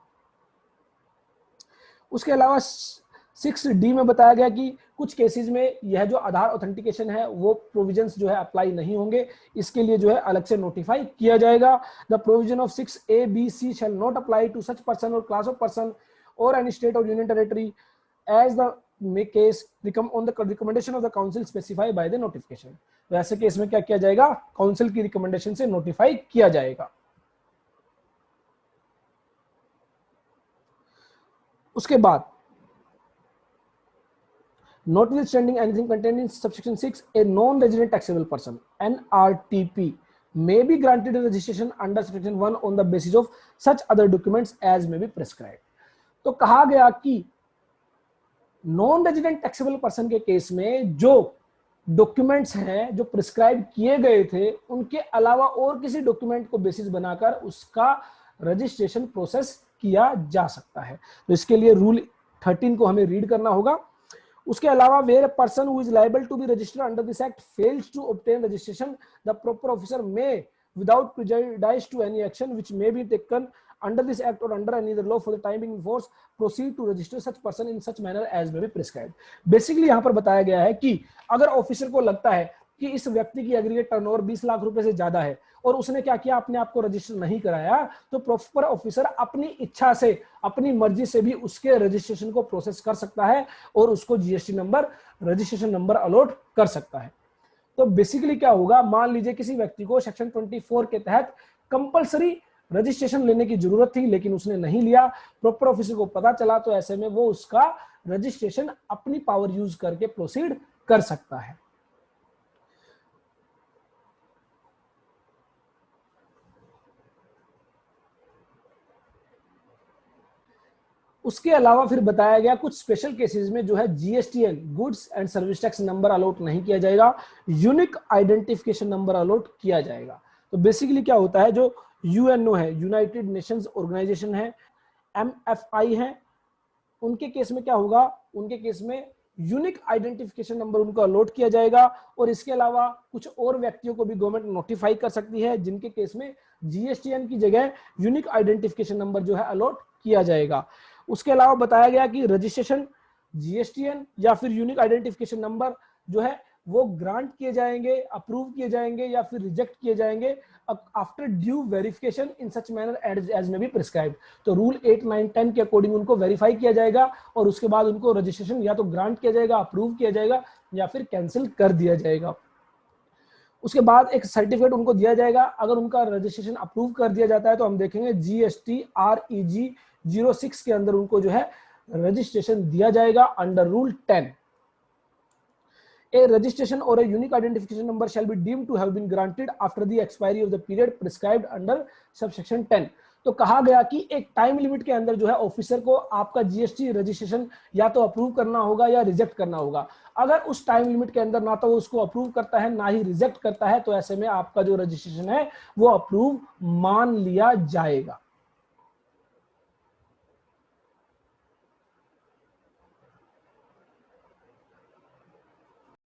उसके अलावा 6D में बताया गया कि कुछ केसेस में यह जो आधार ऑथेंटिकेशन है वो प्रोविजंस जो है अप्लाई नहीं होंगे, इसके लिए जो है अलग से नोटिफाई किया जाएगा। The provision of 6A, B, C shall not apply to such person और क्लास ऑफ पर्सन और एनी स्टेट और union territory as the case on the recommendation of the council specify by the notification. तो ऐसे case में क्या किया जाएगा, council की रिकमेंडेशन से नोटिफाई किया जाएगा। उसके बाद notwithstanding anything contained in subsection 6, a non-resident taxable person (NRTP) may be granted a registration under subsection 1 on the basis of such other documents as may be prescribed। तो कहा गया कि नॉन रेजिडेंट टैक्सेबल पर्सन के case में जो documents हैं जो prescribe किए गए थे उनके अलावा और किसी डॉक्यूमेंट को बेसिस बनाकर उसका रजिस्ट्रेशन प्रोसेस किया जा सकता है। तो इसके लिए रूल 13 को हमें रीड करना होगा। उसके अलावा where person who is liable to be registered under this act fails to obtain registration, the proper officer may without prejudice to any action which may be taken under this act or under any other law for the time being in force proceed to register such person in such manner as may be prescribed। Basically यहाँ पर बताया गया है कि अगर officer को लगता है कि इस व्यक्ति की एग्रीगेट टर्नओवर 20 लाख रुपए से ज्यादा है और उसने क्या किया, अपने आप को रजिस्टर नहीं कराया, तो प्रॉपर ऑफिसर अपनी इच्छा से, अपनी मर्जी से भी उसके रजिस्ट्रेशन को प्रोसेस कर सकता है और उसको GST number, registration number allot कर सकता है। तो बेसिकली क्या होगा, मान लीजिए किसी व्यक्ति को सेक्शन 24 के तहत कंपलसरी रजिस्ट्रेशन लेने की जरूरत थी लेकिन उसने नहीं लिया, प्रॉपर ऑफिसर को पता चला, तो ऐसे में वो उसका रजिस्ट्रेशन अपनी पावर यूज करके प्रोसीड कर सकता है। उसके अलावा फिर बताया गया कुछ स्पेशल केसेस में जो है GSTN, goods and service tax number allot नहीं किया जाएगा, यूनिक आइडेंटिफिकेशन नंबर अलॉट किया जाएगा। तो बेसिकली क्या होता है, जो यूएनओ है, यूनाइटेड नेशंस ऑर्गेनाइजेशन है, एमएफआई है, उनके केस में क्या होगा, उनके केस में यूनिक आइडेंटिफिकेशन नंबर उनको अलॉट किया जाएगा। और इसके अलावा कुछ और व्यक्तियों को भी गवर्नमेंट नोटिफाई कर सकती है जिनके केस में जीएसटीएन की जगह यूनिक आइडेंटिफिकेशन नंबर जो है अलॉट किया जाएगा। उसके अलावा बताया गया कि रजिस्ट्रेशन, जीएसटीएन या फिर यूनिक आइडेंटिफिकेशन नंबर जो है वो ग्रांट किए जाएंगे, अप्रूव किए जाएंगे या फिर रिजेक्ट किए जाएंगे after due verification in such manner as may be prescribed. तो रूल 8, 9, 10 के अकॉर्डिंग उनको वेरीफाई किया जाएगा और उसके बाद उनको रजिस्ट्रेशन या तो ग्रांट किया जाएगा, अप्रूव किया जाएगा या फिर कैंसिल कर दिया जाएगा। उसके बाद एक सर्टिफिकेट उनको दिया जाएगा। अगर उनका रजिस्ट्रेशन अप्रूव कर दिया जाता है तो हम देखेंगे GST-REG 06 के अंदर उनको जो है रजिस्ट्रेशन दिया जाएगा under rule 10। A registration or a unique identification number shall be deemed to have been granted after the expiry of the period prescribed under subsection 10। तो कहा गया कि एक टाइम लिमिट के अंदर जो है ऑफिसर को आपका जीएसटी रजिस्ट्रेशन या तो अप्रूव करना होगा या रिजेक्ट करना होगा। अगर उस टाइम लिमिट के अंदर ना तो वो उसको अप्रूव करता है ना ही रिजेक्ट करता है तो ऐसे में आपका जो रजिस्ट्रेशन है वो अप्रूव मान लिया जाएगा।